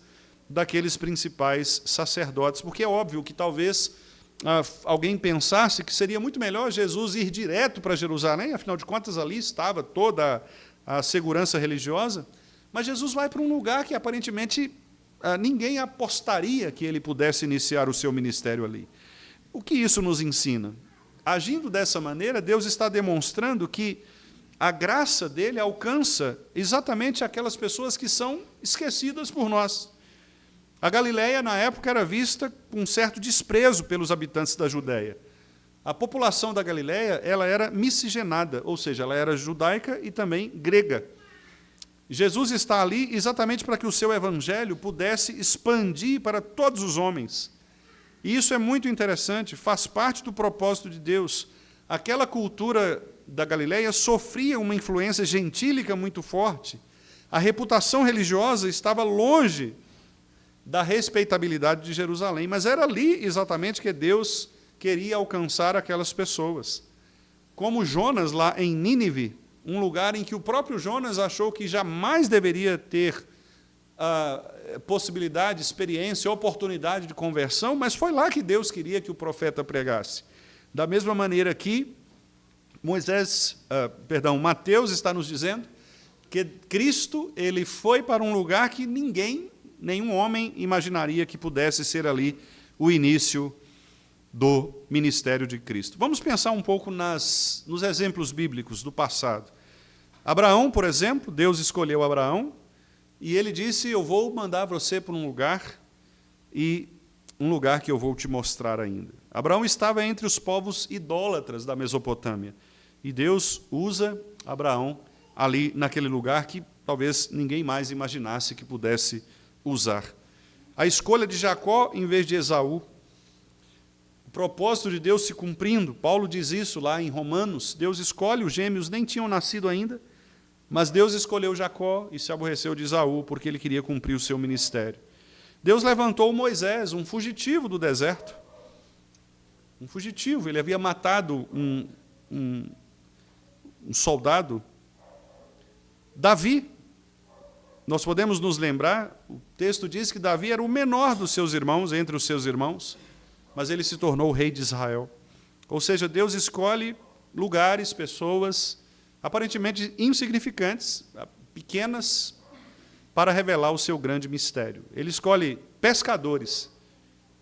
daqueles principais sacerdotes, porque é óbvio que talvez alguém pensasse que seria muito melhor Jesus ir direto para Jerusalém, afinal de contas ali estava toda a segurança religiosa, mas Jesus vai para um lugar que aparentemente ninguém apostaria que ele pudesse iniciar o seu ministério ali. O que isso nos ensina? Agindo dessa maneira, Deus está demonstrando que a graça dele alcança exatamente aquelas pessoas que são esquecidas por nós. A Galileia, na época, era vista com um certo desprezo pelos habitantes da Judéia. A população da Galileia ela era miscigenada, ou seja, ela era judaica e também grega. Jesus está ali exatamente para que o seu evangelho pudesse expandir para todos os homens. E isso é muito interessante, faz parte do propósito de Deus. Aquela cultura da Galileia sofria uma influência gentílica muito forte. A reputação religiosa estava longe da respeitabilidade de Jerusalém, mas era ali exatamente que Deus queria alcançar aquelas pessoas. Como Jonas lá em Nínive, um lugar em que o próprio Jonas achou que jamais deveria ter possibilidade, experiência, oportunidade de conversão, mas foi lá que Deus queria que o profeta pregasse. Da mesma maneira que Mateus está nos dizendo que Cristo ele foi para um lugar que nenhum homem imaginaria que pudesse ser ali o início do ministério de Cristo. Vamos pensar um pouco nos exemplos bíblicos do passado. Abraão, por exemplo, Deus escolheu Abraão e ele disse, eu vou mandar você para um lugar que eu vou te mostrar ainda. Abraão estava entre os povos idólatras da Mesopotâmia e Deus usa Abraão ali naquele lugar que talvez ninguém mais imaginasse que pudesse usar. A escolha de Jacó em vez de Esaú, o propósito de Deus se cumprindo, Paulo diz isso lá em Romanos, Deus escolhe, os gêmeos nem tinham nascido ainda, mas Deus escolheu Jacó e se aborreceu de Esaú, porque ele queria cumprir o seu ministério. Deus levantou Moisés, um fugitivo do deserto, um fugitivo, ele havia matado um soldado. Davi, nós podemos nos lembrar, o texto diz que Davi era o menor dos seus irmãos, entre os seus irmãos, mas ele se tornou o rei de Israel. Ou seja, Deus escolhe lugares, pessoas, aparentemente insignificantes, pequenas, para revelar o seu grande mistério. Ele escolhe pescadores,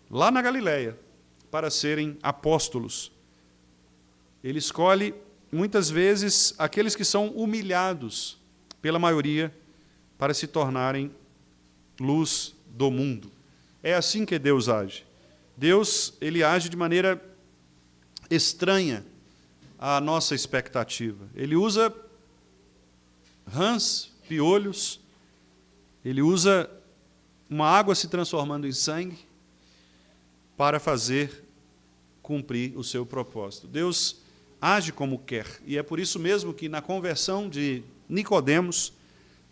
lá na Galileia, para serem apóstolos. Ele escolhe, muitas vezes, aqueles que são humilhados pela maioria, para se tornarem luz do mundo. É assim que Deus age. Deus ele age de maneira estranha à nossa expectativa. Ele usa rãs, piolhos, ele usa uma água se transformando em sangue para fazer cumprir o seu propósito. Deus age como quer, e é por isso mesmo que na conversão de Nicodemos,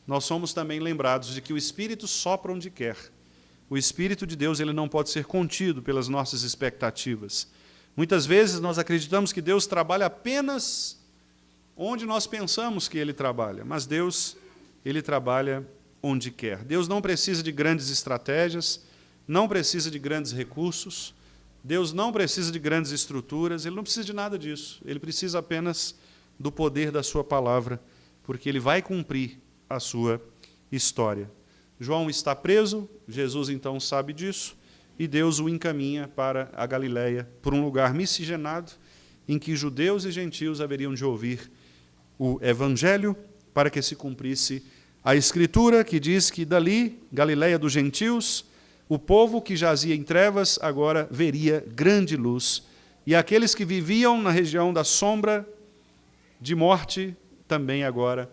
nós somos também lembrados de que o Espírito sopra onde quer. O Espírito de Deus ele não pode ser contido pelas nossas expectativas. Muitas vezes nós acreditamos que Deus trabalha apenas onde nós pensamos que Ele trabalha, mas Deus ele trabalha onde quer. Deus não precisa de grandes estratégias, não precisa de grandes recursos, Deus não precisa de grandes estruturas, Ele não precisa de nada disso. Ele precisa apenas do poder da sua palavra, porque Ele vai cumprir a sua história. João está preso, Jesus então sabe disso, e Deus o encaminha para a Galileia, por um lugar miscigenado, em que judeus e gentios haveriam de ouvir o Evangelho, para que se cumprisse a Escritura, que diz que dali, Galileia dos gentios, o povo que jazia em trevas agora veria grande luz, e aqueles que viviam na região da sombra de morte, também agora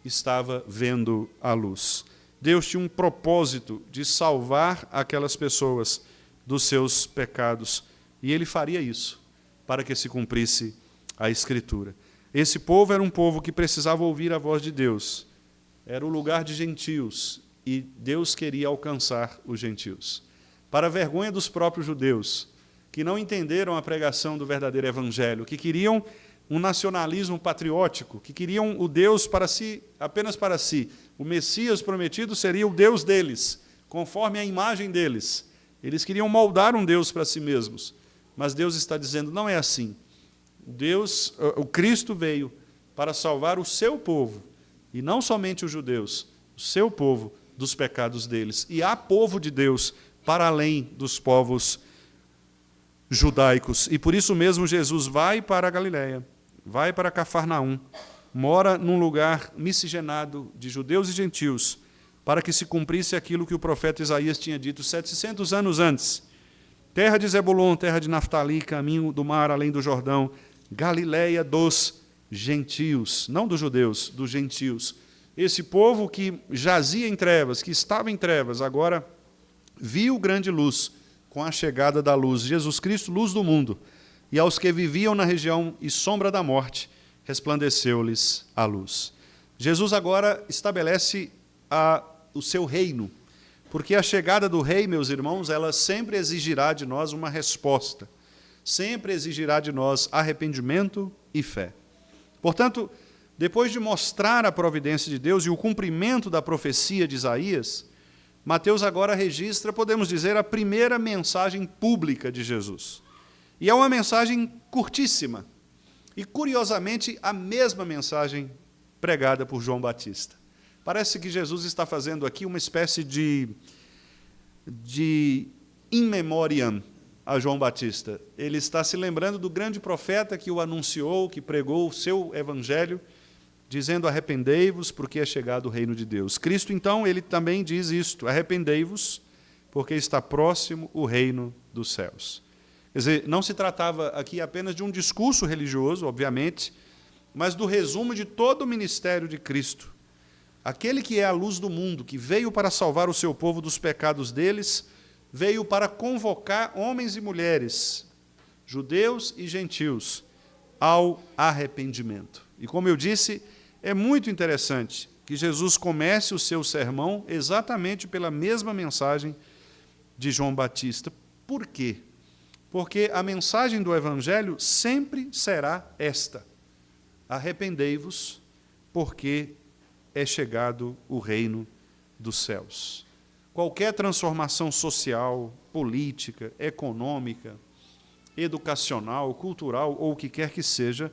estava vendo a luz. Deus tinha um propósito de salvar aquelas pessoas dos seus pecados. E ele faria isso para que se cumprisse a Escritura. Esse povo era um povo que precisava ouvir a voz de Deus. Era o lugar de gentios e Deus queria alcançar os gentios. Para a vergonha dos próprios judeus, que não entenderam a pregação do verdadeiro evangelho, que queriam um nacionalismo patriótico, que queriam o Deus para si, apenas para si. O Messias prometido seria o Deus deles, conforme a imagem deles. Eles queriam moldar um Deus para si mesmos. Mas Deus está dizendo, não é assim. O Cristo veio para salvar o seu povo, e não somente os judeus, o seu povo dos pecados deles. E há povo de Deus para além dos povos judaicos. E por isso mesmo Jesus vai para a Galileia, vai para Cafarnaum, mora num lugar miscigenado de judeus e gentios, para que se cumprisse aquilo que o profeta Isaías tinha dito 700 anos antes. Terra de Zebulon, terra de Naftali, caminho do mar além do Jordão, Galileia dos gentios, não dos judeus, dos gentios. Esse povo que jazia em trevas, que estava em trevas, agora viu grande luz com a chegada da luz. Jesus Cristo, luz do mundo. E aos que viviam na região e sombra da morte, resplandeceu-lhes a luz. Jesus agora estabelece o seu reino, porque a chegada do rei, meus irmãos, ela sempre exigirá de nós uma resposta, sempre exigirá de nós arrependimento e fé. Portanto, depois de mostrar a providência de Deus e o cumprimento da profecia de Isaías, Mateus agora registra, podemos dizer, a primeira mensagem pública de Jesus. E é uma mensagem curtíssima, e curiosamente a mesma mensagem pregada por João Batista. Parece que Jesus está fazendo aqui uma espécie de in memoriam a João Batista. Ele está se lembrando do grande profeta que o anunciou, que pregou o seu evangelho, dizendo, arrependei-vos, porque é chegado o reino de Deus. Cristo, então, ele também diz isto, arrependei-vos, porque está próximo o reino dos céus. Quer dizer, não se tratava aqui apenas de um discurso religioso, obviamente, mas do resumo de todo o ministério de Cristo. Aquele que é a luz do mundo, que veio para salvar o seu povo dos pecados deles, veio para convocar homens e mulheres, judeus e gentios, ao arrependimento. E como eu disse, é muito interessante que Jesus comece o seu sermão exatamente pela mesma mensagem de João Batista. Por quê? Porque a mensagem do Evangelho sempre será esta: arrependei-vos, porque é chegado o reino dos céus. Qualquer transformação social, política, econômica, educacional, cultural, ou o que quer que seja,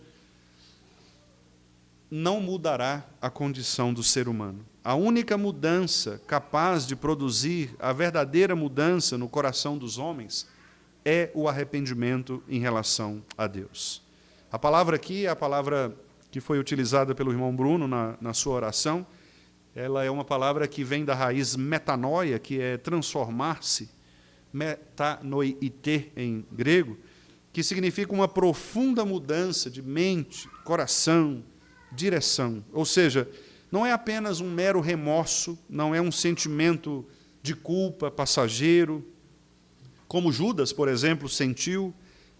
não mudará a condição do ser humano. A única mudança capaz de produzir a verdadeira mudança no coração dos homens é o arrependimento em relação a Deus. A palavra aqui é a palavra que foi utilizada pelo irmão Bruno na sua oração. Ela é uma palavra que vem da raiz metanoia, que é transformar-se, metanoite em grego, que significa uma profunda mudança de mente, coração, direção. Ou seja, não é apenas um mero remorso, não é um sentimento de culpa passageiro, como Judas, por exemplo, sentiu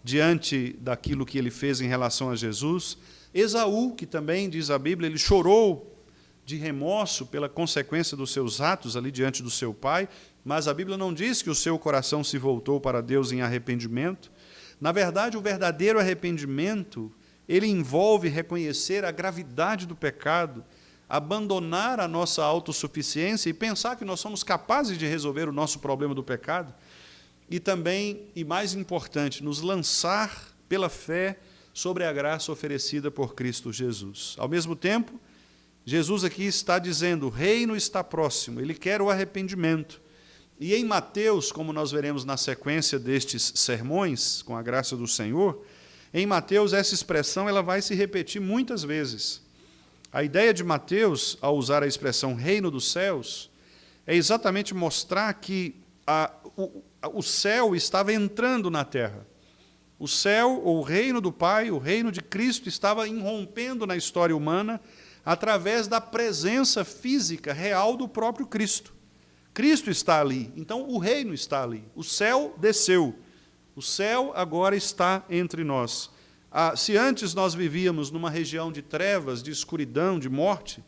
diante daquilo que ele fez em relação a Jesus. Esaú, que também, diz a Bíblia, ele chorou de remorso pela consequência dos seus atos ali diante do seu pai, mas a Bíblia não diz que o seu coração se voltou para Deus em arrependimento. Na verdade, o verdadeiro arrependimento, ele envolve reconhecer a gravidade do pecado, abandonar a nossa autossuficiência e pensar que nós somos capazes de resolver o nosso problema do pecado, e também, e mais importante, nos lançar pela fé sobre a graça oferecida por Cristo Jesus. Ao mesmo tempo, Jesus aqui está dizendo, o reino está próximo, ele quer o arrependimento. E em Mateus, como nós veremos na sequência destes sermões, com a graça do Senhor, em Mateus essa expressão ela vai se repetir muitas vezes. A ideia de Mateus, ao usar a expressão reino dos céus, é exatamente mostrar que o céu estava entrando na terra. O céu, ou o reino do Pai, o reino de Cristo, estava irrompendo na história humana através da presença física real do próprio Cristo. Cristo está ali, então o reino está ali. O céu desceu, o céu agora está entre nós. Se antes nós vivíamos numa região de trevas, de escuridão, de morte,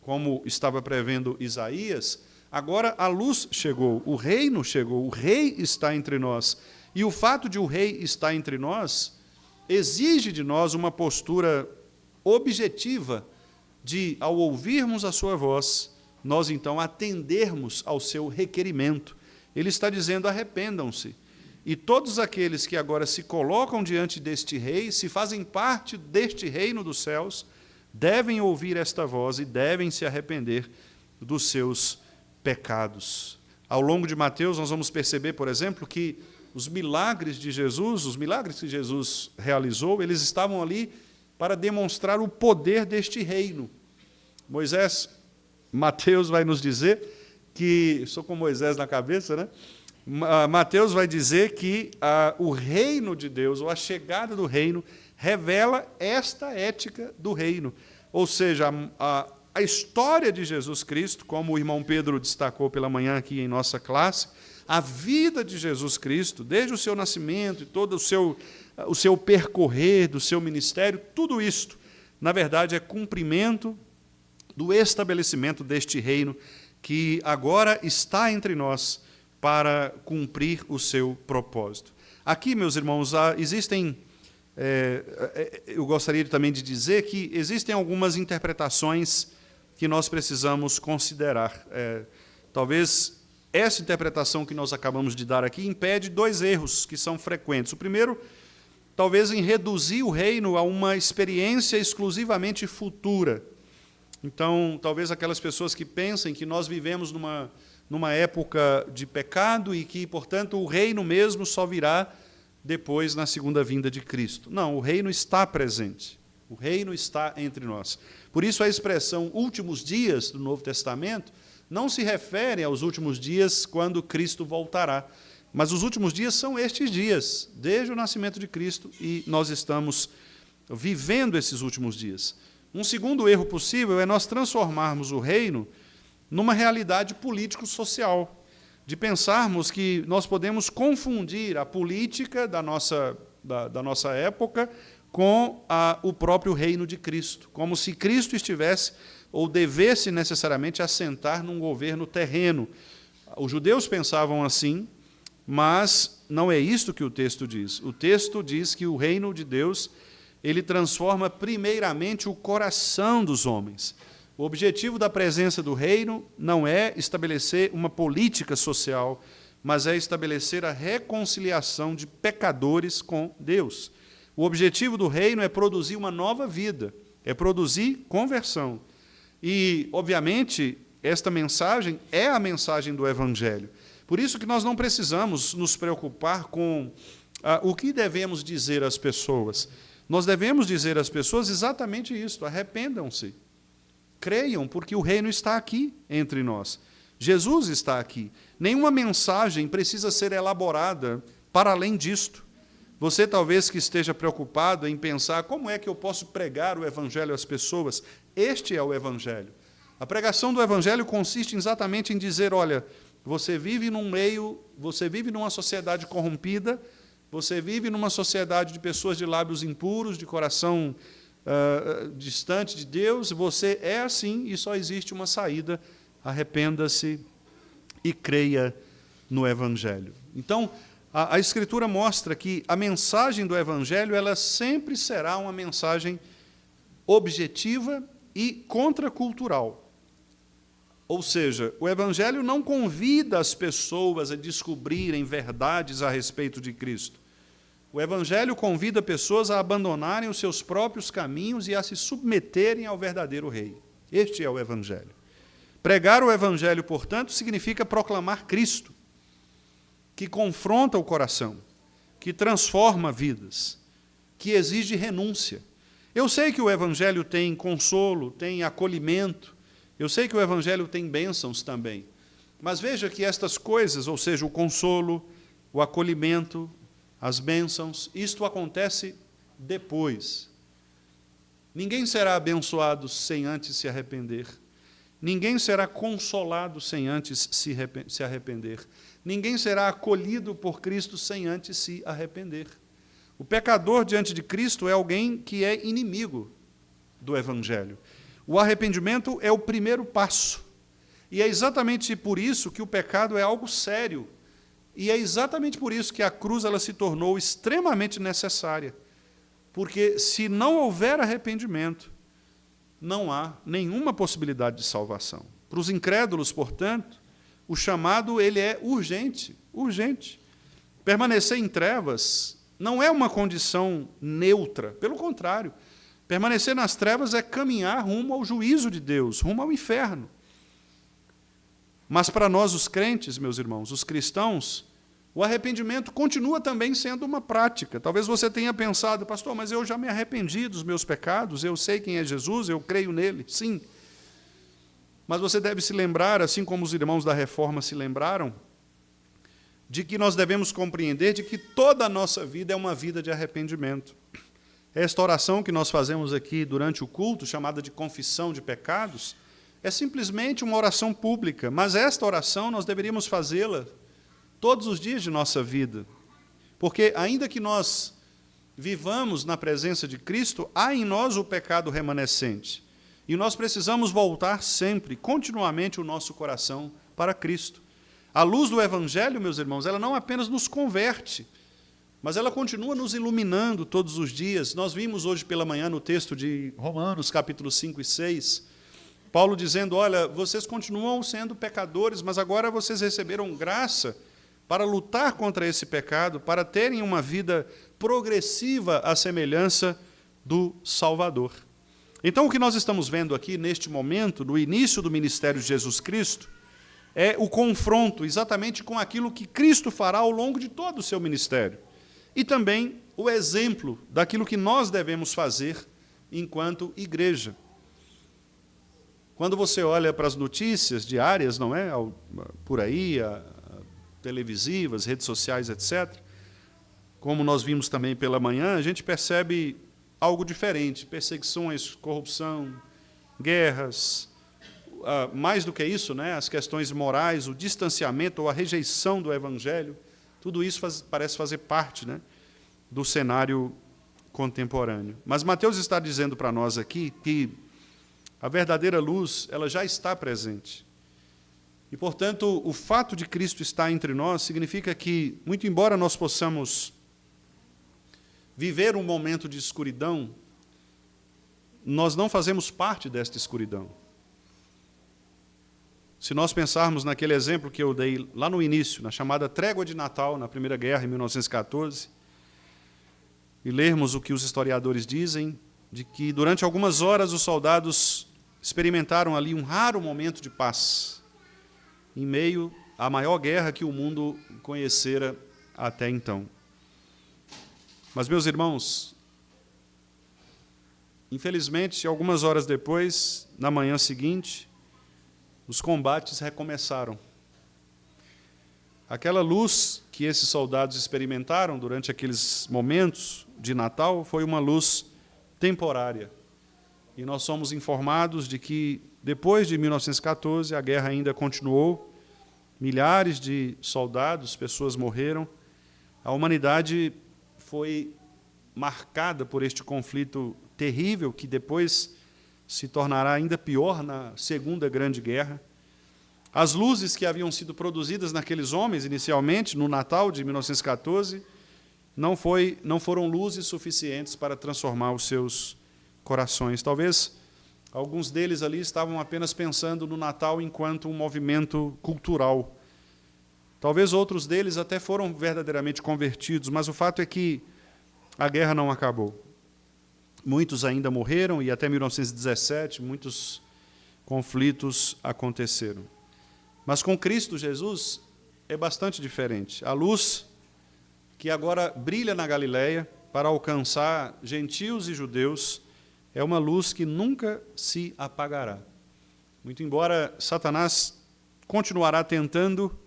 como estava prevendo Isaías, agora a luz chegou, o reino chegou, o rei está entre nós. E o fato de o rei estar entre nós exige de nós uma postura objetiva de, ao ouvirmos a sua voz, nós então atendermos ao seu requerimento. Ele está dizendo: arrependam-se. E todos aqueles que agora se colocam diante deste rei, se fazem parte deste reino dos céus, devem ouvir esta voz e devem se arrepender dos seus pecados. Ao longo de Mateus, nós vamos perceber, por exemplo, que os milagres de Jesus, os milagres que Jesus realizou, eles estavam ali para demonstrar o poder deste reino. Mateus vai nos dizer que, estou com Moisés na cabeça, né? Mateus vai dizer que o reino de Deus, ou a chegada do reino, revela esta ética do reino. Ou seja, a história de Jesus Cristo, como o irmão Pedro destacou pela manhã aqui em nossa classe, a vida de Jesus Cristo, desde o seu nascimento e todo o seu percorrer do seu ministério, tudo isto, na verdade, é cumprimento do estabelecimento deste reino que agora está entre nós para cumprir o seu propósito. Aqui, meus irmãos, eu gostaria também de dizer que existem algumas interpretações que nós precisamos considerar. Talvez essa interpretação que nós acabamos de dar aqui impede dois erros que são frequentes. O primeiro, talvez em reduzir o reino a uma experiência exclusivamente futura. Então, talvez aquelas pessoas que pensem que nós vivemos numa época de pecado e que, portanto, o reino mesmo só virá depois na segunda vinda de Cristo. Não, o reino está presente. O reino está entre nós. Por isso, a expressão últimos dias do Novo Testamento não se refere aos últimos dias quando Cristo voltará. Mas os últimos dias são estes dias, desde o nascimento de Cristo, e nós estamos vivendo esses últimos dias. Um segundo erro possível é nós transformarmos o reino numa realidade político-social, de pensarmos que nós podemos confundir a política da nossa época com o próprio reino de Cristo, como se Cristo estivesse ou devesse necessariamente assentar num governo terreno. Os judeus pensavam assim, mas não é isto que o texto diz. O texto diz que o reino de Deus, ele transforma primeiramente o coração dos homens. O objetivo da presença do reino não é estabelecer uma política social, mas é estabelecer a reconciliação de pecadores com Deus. O objetivo do reino é produzir uma nova vida, é produzir conversão. E, obviamente, esta mensagem é a mensagem do Evangelho. Por isso que nós não precisamos nos preocupar com o que devemos dizer às pessoas. Nós devemos dizer às pessoas exatamente isso: arrependam-se. Creiam, porque o reino está aqui entre nós. Jesus está aqui. Nenhuma mensagem precisa ser elaborada para além disto. Você talvez que esteja preocupado em pensar como é que eu posso pregar o Evangelho às pessoas. Este é o Evangelho. A pregação do Evangelho consiste exatamente em dizer: olha, você vive numa sociedade corrompida, você vive numa sociedade de pessoas de lábios impuros, de coração distante de Deus, você é assim e só existe uma saída: arrependa-se e creia no Evangelho. Então, a Escritura mostra que a mensagem do Evangelho ela sempre será uma mensagem objetiva e contracultural. Ou seja, o Evangelho não convida as pessoas a descobrirem verdades a respeito de Cristo. O Evangelho convida pessoas a abandonarem os seus próprios caminhos e a se submeterem ao verdadeiro Rei. Este é o Evangelho. Pregar o Evangelho, portanto, significa proclamar Cristo, que confronta o coração, que transforma vidas, que exige renúncia. Eu sei que o Evangelho tem consolo, tem acolhimento, eu sei que o Evangelho tem bênçãos também, mas veja que estas coisas, ou seja, o consolo, o acolhimento, as bênçãos, isto acontece depois. Ninguém será abençoado sem antes se arrepender. Ninguém será consolado sem antes se arrepender. Ninguém será acolhido por Cristo sem antes se arrepender. O pecador diante de Cristo é alguém que é inimigo do Evangelho. O arrependimento é o primeiro passo. E é exatamente por isso que o pecado é algo sério. E é exatamente por isso que a cruz ela se tornou extremamente necessária. Porque se não houver arrependimento, não há nenhuma possibilidade de salvação. Para os incrédulos, portanto, o chamado ele é urgente, urgente. Permanecer em trevas não é uma condição neutra, pelo contrário. Permanecer nas trevas é caminhar rumo ao juízo de Deus, rumo ao inferno. Mas para nós, os crentes, meus irmãos, os cristãos, o arrependimento continua também sendo uma prática. Talvez você tenha pensado, pastor, mas eu já me arrependi dos meus pecados, eu sei quem é Jesus, eu creio nele. Sim. Mas você deve se lembrar, assim como os irmãos da Reforma se lembraram, de que nós devemos compreender de que toda a nossa vida é uma vida de arrependimento. Esta oração que nós fazemos aqui durante o culto, chamada de confissão de pecados, é simplesmente uma oração pública, mas esta oração nós deveríamos fazê-la todos os dias de nossa vida. Porque, ainda que nós vivamos na presença de Cristo, há em nós o pecado remanescente. E nós precisamos voltar sempre, continuamente, o nosso coração para Cristo. A luz do Evangelho, meus irmãos, ela não apenas nos converte, mas ela continua nos iluminando todos os dias. Nós vimos hoje pela manhã no texto de Romanos, capítulos 5 e 6, Paulo dizendo, olha, vocês continuam sendo pecadores, mas agora vocês receberam graça para lutar contra esse pecado, para terem uma vida progressiva à semelhança do Salvador. Então, o que nós estamos vendo aqui, neste momento, no início do ministério de Jesus Cristo, é o confronto exatamente com aquilo que Cristo fará ao longo de todo o seu ministério. E também o exemplo daquilo que nós devemos fazer enquanto igreja. Quando você olha para as notícias diárias, não é, por aí, televisivas, redes sociais, etc., como nós vimos também pela manhã, a gente percebe algo diferente, perseguições, corrupção, guerras, mais do que isso, né, as questões morais, o distanciamento ou a rejeição do Evangelho, tudo isso parece fazer parte, né, do cenário contemporâneo. Mas Mateus está dizendo para nós aqui que a verdadeira luz, ela já está presente. E, portanto, o fato de Cristo estar entre nós significa que, muito embora nós possamos viver um momento de escuridão, nós não fazemos parte desta escuridão. Se nós pensarmos naquele exemplo que eu dei lá no início, na chamada Trégua de Natal, na Primeira Guerra, em 1914, e lermos o que os historiadores dizem, de que durante algumas horas os soldados experimentaram ali um raro momento de paz, em meio à maior guerra que o mundo conhecera até então. Mas, meus irmãos, infelizmente, algumas horas depois, na manhã seguinte, os combates recomeçaram. Aquela luz que esses soldados experimentaram durante aqueles momentos de Natal foi uma luz temporária. E nós somos informados de que, depois de 1914, a guerra ainda continuou, milhares de soldados, pessoas morreram, a humanidade foi marcada por este conflito terrível, que depois se tornará ainda pior na Segunda Grande Guerra. As luzes que haviam sido produzidas naqueles homens, inicialmente, no Natal de 1914, não foram luzes suficientes para transformar os seus corações. Talvez alguns deles ali estavam apenas pensando no Natal enquanto um movimento cultural. Talvez outros deles até foram verdadeiramente convertidos, mas o fato é que a guerra não acabou. Muitos ainda morreram e até 1917 muitos conflitos aconteceram. Mas com Cristo Jesus é bastante diferente. A luz que agora brilha na Galileia para alcançar gentios e judeus é uma luz que nunca se apagará. Muito embora Satanás continuará tentando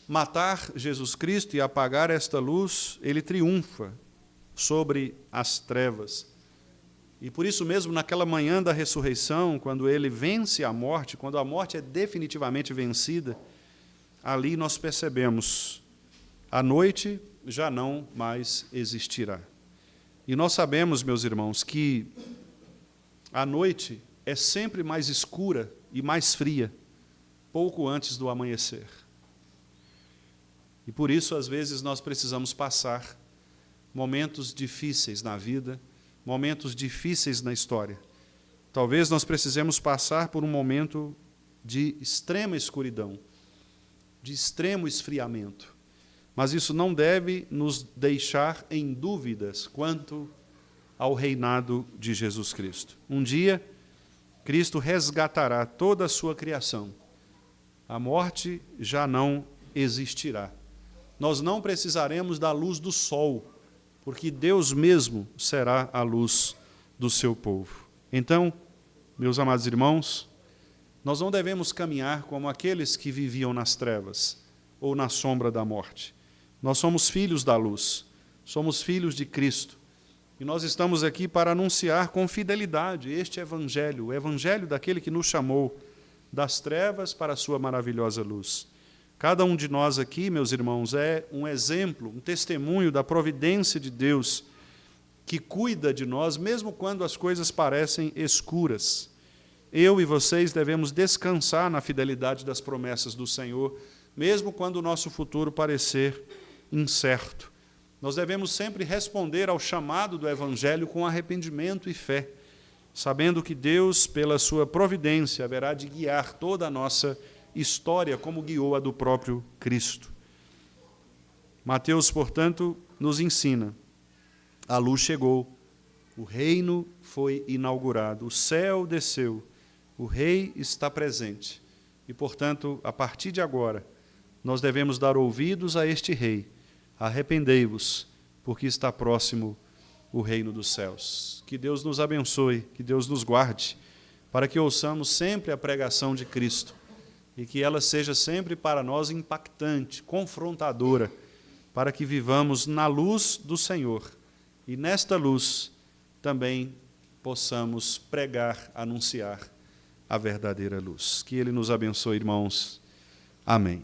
matar Jesus Cristo e apagar esta luz, ele triunfa sobre as trevas. E por isso mesmo, naquela manhã da ressurreição, quando ele vence a morte, quando a morte é definitivamente vencida, ali nós percebemos, a noite já não mais existirá. E nós sabemos, meus irmãos, que a noite é sempre mais escura e mais fria, pouco antes do amanhecer. E por isso, às vezes, nós precisamos passar momentos difíceis na vida, momentos difíceis na história. Talvez nós precisemos passar por um momento de extrema escuridão, de extremo esfriamento. Mas isso não deve nos deixar em dúvidas quanto ao reinado de Jesus Cristo. Um dia, Cristo resgatará toda a sua criação. A morte já não existirá. Nós não precisaremos da luz do sol, porque Deus mesmo será a luz do seu povo. Então, meus amados irmãos, nós não devemos caminhar como aqueles que viviam nas trevas ou na sombra da morte. Nós somos filhos da luz, somos filhos de Cristo. E nós estamos aqui para anunciar com fidelidade este evangelho, o evangelho daquele que nos chamou das trevas para a sua maravilhosa luz. Cada um de nós aqui, meus irmãos, é um exemplo, um testemunho da providência de Deus que cuida de nós, mesmo quando as coisas parecem escuras. Eu e vocês devemos descansar na fidelidade das promessas do Senhor, mesmo quando o nosso futuro parecer incerto. Nós devemos sempre responder ao chamado do Evangelho com arrependimento e fé, sabendo que Deus, pela sua providência, haverá de guiar toda a nossa história, como guiou a do próprio Cristo. Mateus, portanto, nos ensina: a luz chegou, o reino foi inaugurado, o céu desceu, o rei está presente. E, portanto, a partir de agora, nós devemos dar ouvidos a este rei. Arrependei-vos, porque está próximo o reino dos céus. Que Deus nos abençoe, que Deus nos guarde, para que ouçamos sempre a pregação de Cristo e que ela seja sempre para nós impactante, confrontadora, para que vivamos na luz do Senhor e nesta luz também possamos pregar, anunciar a verdadeira luz. Que Ele nos abençoe, irmãos. Amém.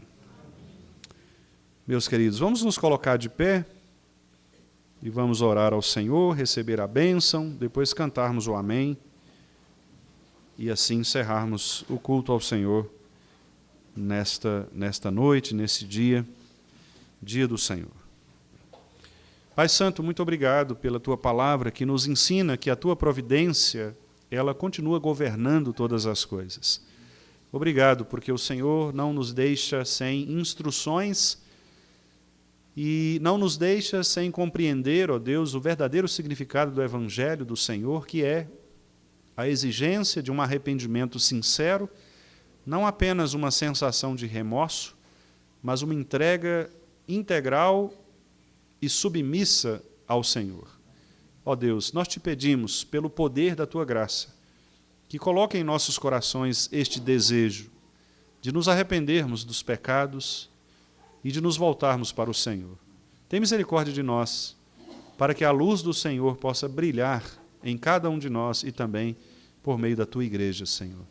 Meus queridos, vamos nos colocar de pé e vamos orar ao Senhor, receber a bênção, depois cantarmos o amém e assim encerrarmos o culto ao Senhor nesta noite, nesse dia do Senhor. Pai Santo, muito obrigado pela Tua palavra que nos ensina que a Tua providência, ela continua governando todas as coisas. Obrigado, porque o Senhor não nos deixa sem instruções e não nos deixa sem compreender, ó Deus, o verdadeiro significado do Evangelho do Senhor, que é a exigência de um arrependimento sincero, não apenas uma sensação de remorso, mas uma entrega integral e submissa ao Senhor. Ó Deus, nós te pedimos, pelo poder da Tua graça, que coloque em nossos corações este desejo de nos arrependermos dos pecados e de nos voltarmos para o Senhor. Tem misericórdia de nós, para que a luz do Senhor possa brilhar em cada um de nós e também por meio da Tua igreja, Senhor.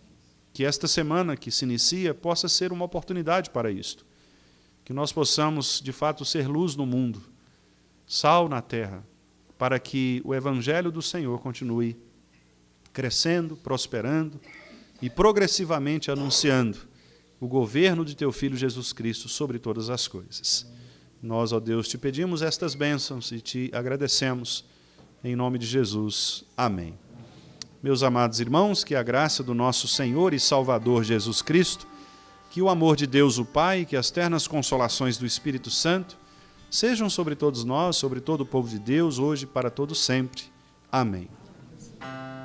Que esta semana que se inicia possa ser uma oportunidade para isto. Que nós possamos, de fato, ser luz no mundo, sal na terra, para que o Evangelho do Senhor continue crescendo, prosperando e progressivamente anunciando o governo de Teu Filho Jesus Cristo sobre todas as coisas. Nós, ó Deus, te pedimos estas bênçãos e te agradecemos em nome de Jesus. Amém. Meus amados irmãos, que a graça do nosso Senhor e Salvador Jesus Cristo, que o amor de Deus o Pai, que as ternas consolações do Espírito Santo sejam sobre todos nós, sobre todo o povo de Deus, hoje e para todo sempre. Amém. Amém.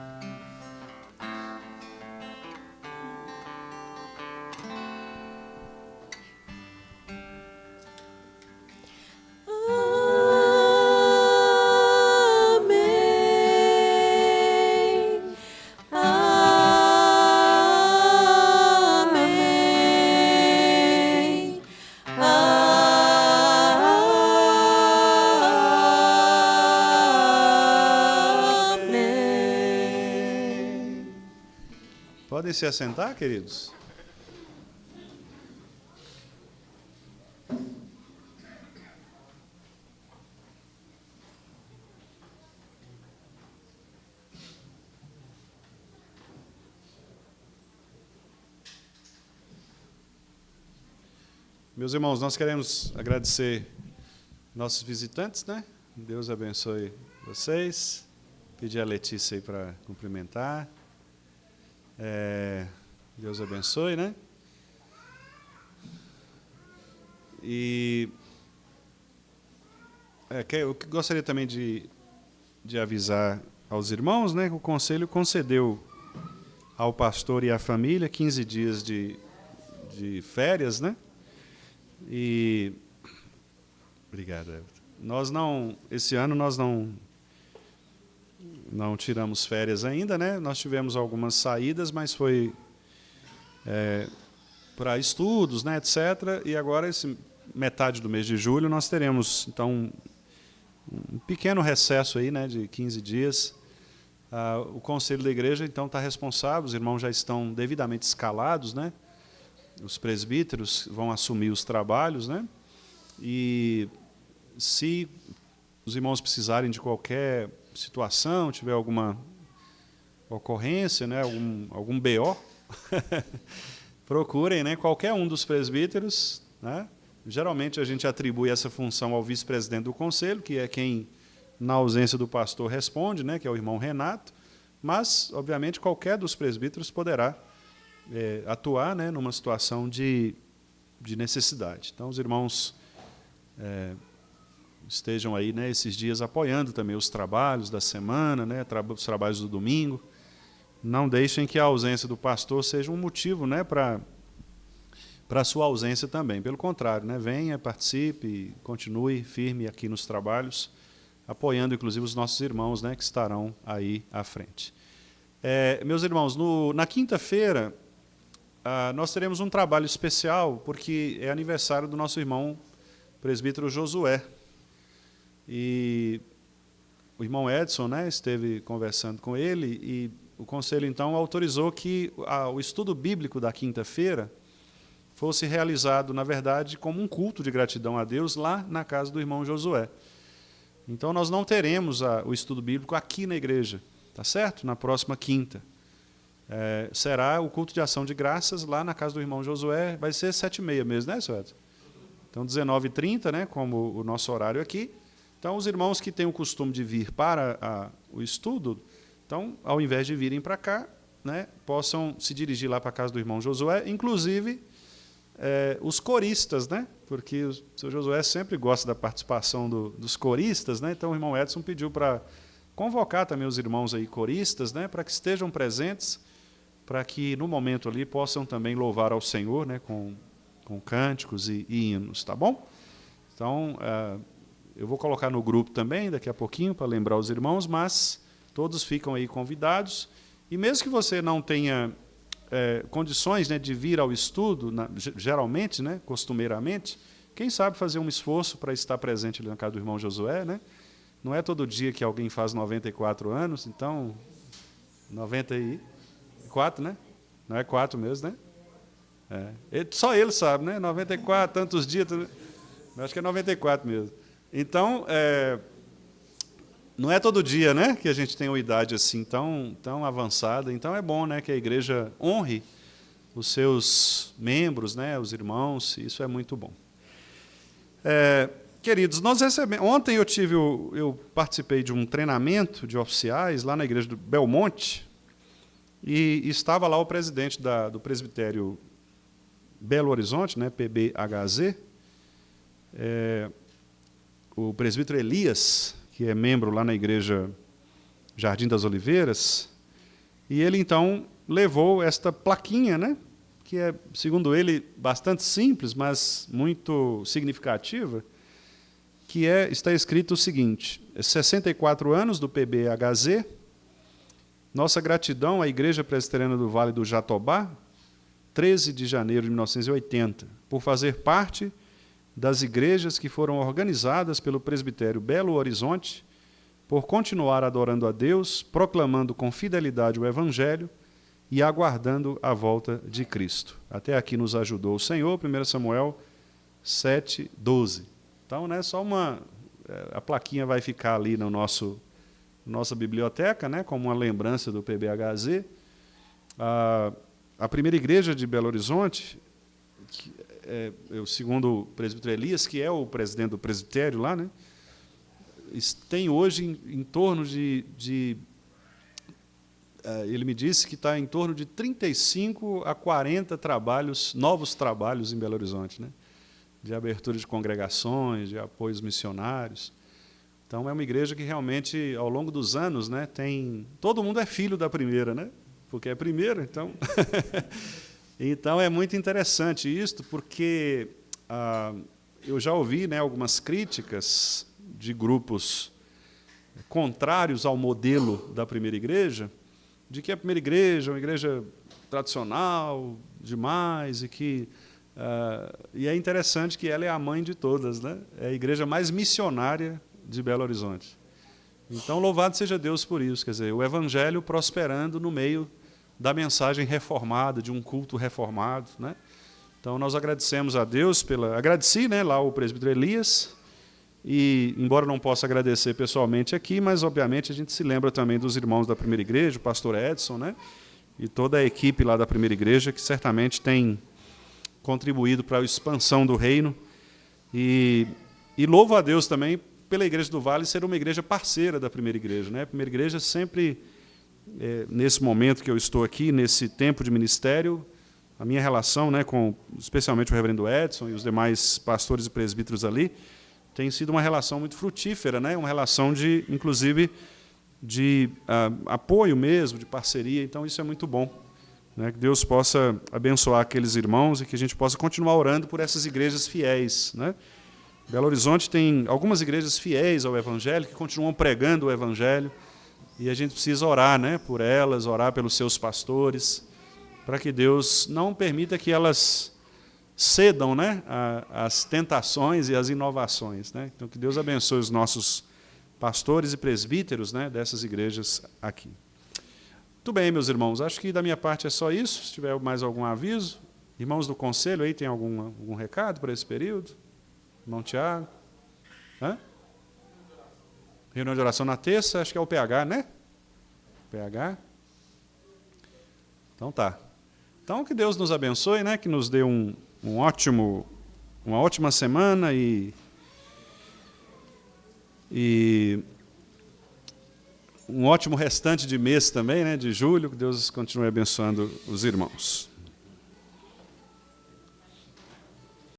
Podem se assentar, queridos? Meus irmãos, nós queremos agradecer nossos visitantes, né? Deus abençoe vocês. Pedir a Letícia aí para cumprimentar. Deus abençoe, né? E eu gostaria também de avisar aos irmãos, né? Que o Conselho concedeu ao pastor e à família 15 dias de férias, né? E obrigado, Everton. Esse ano nós não tiramos férias ainda, né? Nós tivemos algumas saídas, mas foi para estudos, né, etc. E agora, metade do mês de julho, nós teremos, então, um pequeno recesso aí, né, de 15 dias. O Conselho da Igreja, então, está responsável, os irmãos já estão devidamente escalados, né? Os presbíteros vão assumir os trabalhos, né? E se os irmãos precisarem de qualquer situação, tiver alguma ocorrência, né, algum BO, procurem, né, qualquer um dos presbíteros, né? Geralmente a gente atribui essa função ao vice-presidente do conselho, que é quem, na ausência do pastor, responde, né, que é o irmão Renato, mas, obviamente, qualquer dos presbíteros poderá atuar, né, numa situação de necessidade. Então, os irmãos estejam aí, né, esses dias apoiando também os trabalhos da semana, né, os trabalhos do domingo. Não deixem que a ausência do pastor seja um motivo, né, para a sua ausência também. Pelo contrário, né, venha, participe, continue firme aqui nos trabalhos, apoiando, inclusive, os nossos irmãos, né, que estarão aí à frente. Meus irmãos, na quinta-feira, nós teremos um trabalho especial, porque é aniversário do nosso irmão presbítero Josué. E o irmão Edson, né, esteve conversando com ele, e o conselho, então, autorizou que o estudo bíblico da quinta-feira fosse realizado, na verdade, como um culto de gratidão a Deus lá na casa do irmão Josué. Então, nós não teremos o estudo bíblico aqui na igreja, tá certo? Na próxima quinta. Será o culto de ação de graças lá na casa do irmão Josué, vai ser 7h30 mesmo, né, senhor Edson? Então, 19h30, né, como o nosso horário aqui. Então, os irmãos que têm o costume de vir para o estudo, então, ao invés de virem para cá, né, possam se dirigir lá para a casa do irmão Josué, inclusive os coristas, né, porque o senhor Josué sempre gosta da participação dos coristas, né, então o irmão Edson pediu para convocar também os irmãos aí coristas, né, para que estejam presentes, para que no momento ali possam também louvar ao Senhor, né, com cânticos e hinos, tá bom? Então, eu vou colocar no grupo também, daqui a pouquinho, para lembrar os irmãos, mas todos ficam aí convidados. E mesmo que você não tenha condições, né, de vir ao estudo, geralmente, né, costumeiramente, quem sabe fazer um esforço para estar presente ali na casa do irmão Josué, né? Não é todo dia que alguém faz 94 anos, então, 94, né? Não é 4 mesmo, né? Só ele sabe, né? 94, tantos dias, acho que é 94 mesmo. Então, não é todo dia, né, que a gente tem uma idade assim tão avançada. Então, é bom, né, que a igreja honre os seus membros, né, os irmãos. Isso é muito bom. Queridos, nós recebemos. Ontem eu participei de um treinamento de oficiais lá na igreja do Belmonte e estava lá o presidente do presbitério Belo Horizonte, né, PBHZ, o presbítero Elias, que é membro lá na igreja Jardim das Oliveiras, e ele, então, levou esta plaquinha, né, que é, segundo ele, bastante simples, mas muito significativa, que está escrito o seguinte: 64 anos do PBHZ, nossa gratidão à Igreja Presbiteriana do Vale do Jatobá, 13 de janeiro de 1980, por fazer parte das igrejas que foram organizadas pelo presbitério Belo Horizonte, por continuar adorando a Deus, proclamando com fidelidade o Evangelho e aguardando a volta de Cristo. Até aqui nos ajudou o Senhor, 1 Samuel 7:12. Então, né, só a plaquinha vai ficar ali no nossa biblioteca, né, como uma lembrança do PBHZ. A primeira igreja de Belo Horizonte, segundo o presbítero Elias, que é o presidente do presbitério lá, né, tem hoje em torno ele me disse que está em torno de 35 a 40 novos trabalhos em Belo Horizonte, né, de abertura de congregações, de apoios missionários. Então, é uma igreja que realmente, ao longo dos anos, né, todo mundo é filho da primeira, né, porque é primeira, então... Então, é muito interessante isto, porque eu já ouvi, né, algumas críticas de grupos contrários ao modelo da primeira igreja, de que a primeira igreja é uma igreja tradicional demais e é interessante que ela é a mãe de todas, né? É a igreja mais missionária de Belo Horizonte. Então, louvado seja Deus por isso, quer dizer, o evangelho prosperando no meio da mensagem reformada, de um culto reformado, né? Então, nós agradecemos a Deus agradeci, né, lá o presbítero Elias, e, embora não possa agradecer pessoalmente aqui, mas, obviamente, a gente se lembra também dos irmãos da primeira igreja, o pastor Edson, né, e toda a equipe lá da primeira igreja, que certamente tem contribuído para a expansão do reino. E louvo a Deus também pela Igreja do Vale ser uma igreja parceira da primeira igreja, né? A primeira igreja sempre, nesse momento que eu estou aqui, nesse tempo de ministério, a minha relação, né, com especialmente o reverendo Edson e os demais pastores e presbíteros ali, tem sido uma relação muito frutífera, né? Uma relação inclusive, de apoio mesmo, de parceria. Então, isso é muito bom, né? Que Deus possa abençoar aqueles irmãos e que a gente possa continuar orando por essas igrejas fiéis, né? Belo Horizonte tem algumas igrejas fiéis ao Evangelho, que continuam pregando o Evangelho, e a gente precisa orar, né, por elas, orar pelos seus pastores, para que Deus não permita que elas cedam, né, às tentações e às inovações, né? Então, que Deus abençoe os nossos pastores e presbíteros, né, dessas igrejas aqui. Muito bem, meus irmãos, acho que da minha parte é só isso. Se tiver mais algum aviso, irmãos do conselho aí, tem algum recado para esse período? Irmão Tiago? Reunião de oração na terça, acho que é o PH, né? PH. Então tá. Então que Deus nos abençoe, né? Que nos dê uma ótima semana e um ótimo restante de mês também, né? De julho, que Deus continue abençoando os irmãos.